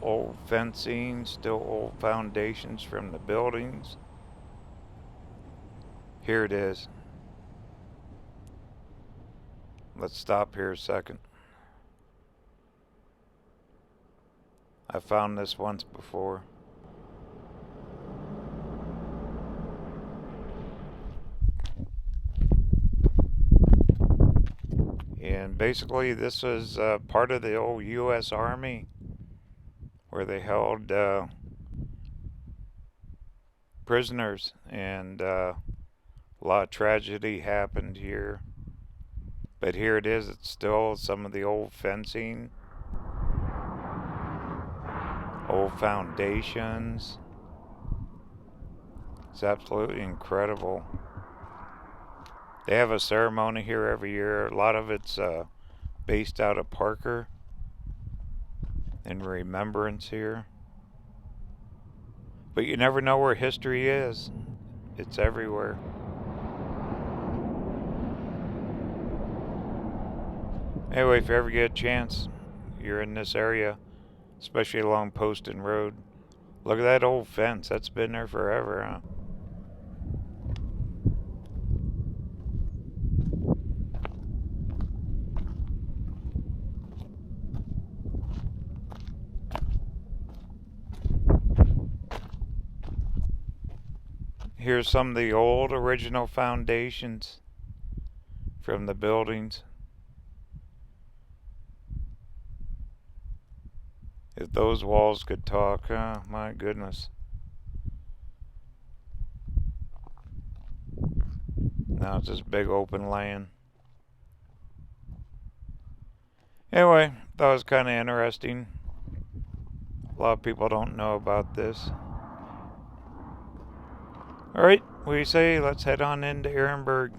[SPEAKER 1] Old fencing, still old foundations from the buildings. Here it is. Let's stop here a second. I found this once before. And basically this was part of the old U.S. Army, where they held prisoners, and a lot of tragedy happened here. But here it is. It's still some of the old fencing, old foundations. It's absolutely incredible. They have a ceremony here every year. A lot of it's based out of Parker, in remembrance here. But you never know where history is. It's everywhere. Anyway, if you ever get a chance, you're in this area, especially along Poston Road, look at that old fence. That's been there forever, huh? Here's some of the old original foundations from the buildings. If those walls could talk, oh my goodness. Now it's just big open land. Anyway, that was kind of interesting. A lot of people don't know about this. Alright, what do you say? Let's head on into Ehrenburg.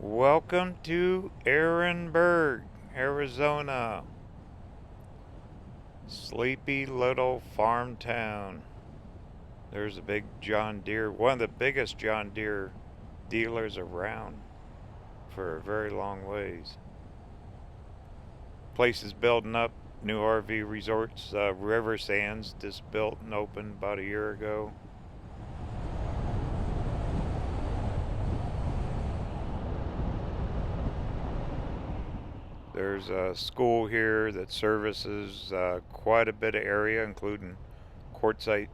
[SPEAKER 1] Welcome to Ehrenburg, Arizona. Sleepy little farm town. There's a big John Deere, one of the biggest John Deere dealers around for a very long ways. Place is building up, new RV resorts, River Sands just built and opened about a year ago. There's a school here that services quite a bit of area, including Quartzsite,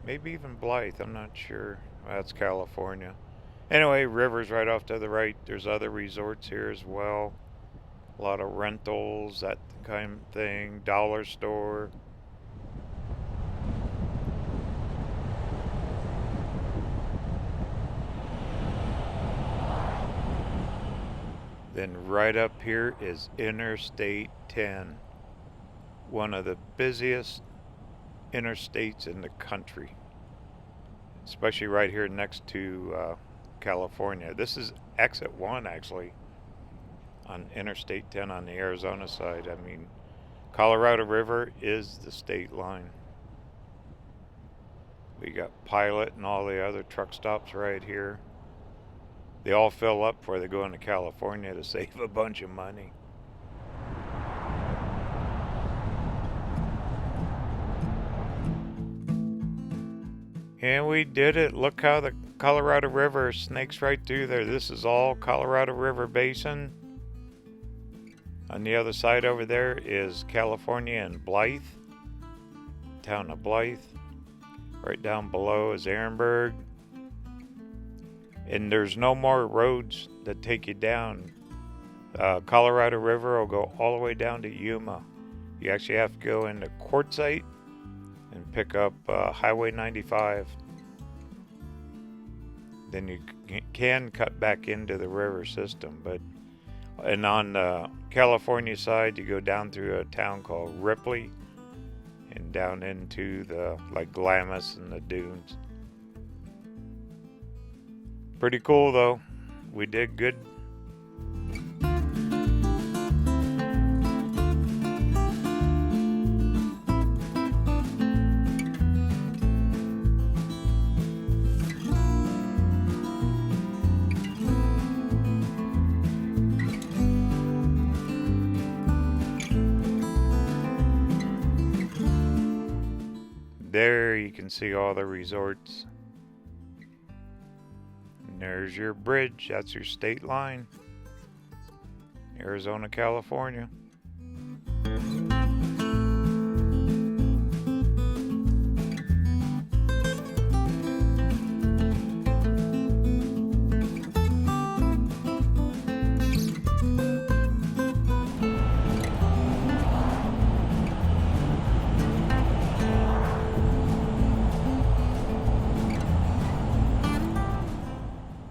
[SPEAKER 1] maybe even Blythe, I'm not sure. That's California. Anyway, river's right off to the right. There's other resorts here as well. A lot of rentals, that kind of thing, dollar store. Then right up here is Interstate 10, one of the busiest interstates in the country, especially right here next to California. This is exit 1 actually on Interstate 10 on the Arizona side. I mean, Colorado River is the state line. We got Pilot and all the other truck stops right here. They all fill up before they go into California to save a bunch of money. And we did it. Look how the Colorado River snakes right through there. This is all Colorado River Basin. On the other side over there is California and Blythe, town of Blythe. Right down below is Ehrenburg. And there's no more roads that take you down. Colorado River will go all the way down to Yuma. You actually have to go into Quartzsite and pick up Highway 95. Then you can cut back into the river system. And on the California side, you go down through a town called Ripley and down into the Glamis and the dunes. Pretty cool though. We did good. There you can see all the resorts. There's your bridge. That's your state line. Arizona, California.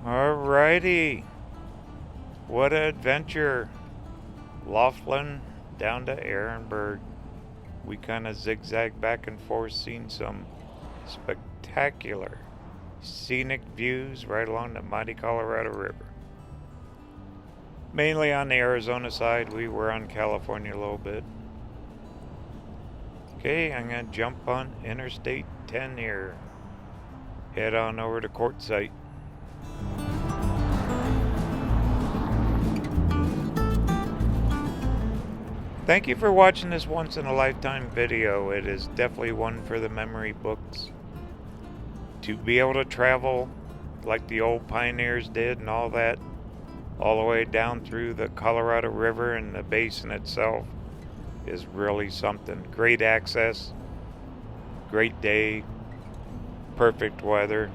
[SPEAKER 1] Alrighty, what an adventure. Laughlin down to Ehrenburg. We kind of zigzag back and forth, seeing some spectacular scenic views right along the mighty Colorado River. Mainly on the Arizona side, we were on California a little bit. Okay, I'm going to jump on Interstate 10 here. Head on over to Quartzsite. Thank you for watching this once-in-a-lifetime video. It is definitely one for the memory books. To be able to travel like the old pioneers did and all that, all the way down through the Colorado River and the basin itself, is really something. Great access, Great day, perfect weather.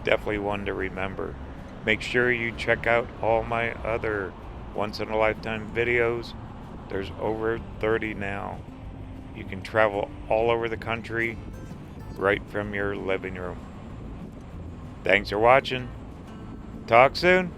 [SPEAKER 1] Definitely one to remember. Make sure you check out all my other once-in-a-lifetime videos. There's over 30 now. You can travel all over the country right from your living room. Thanks for watching. Talk soon.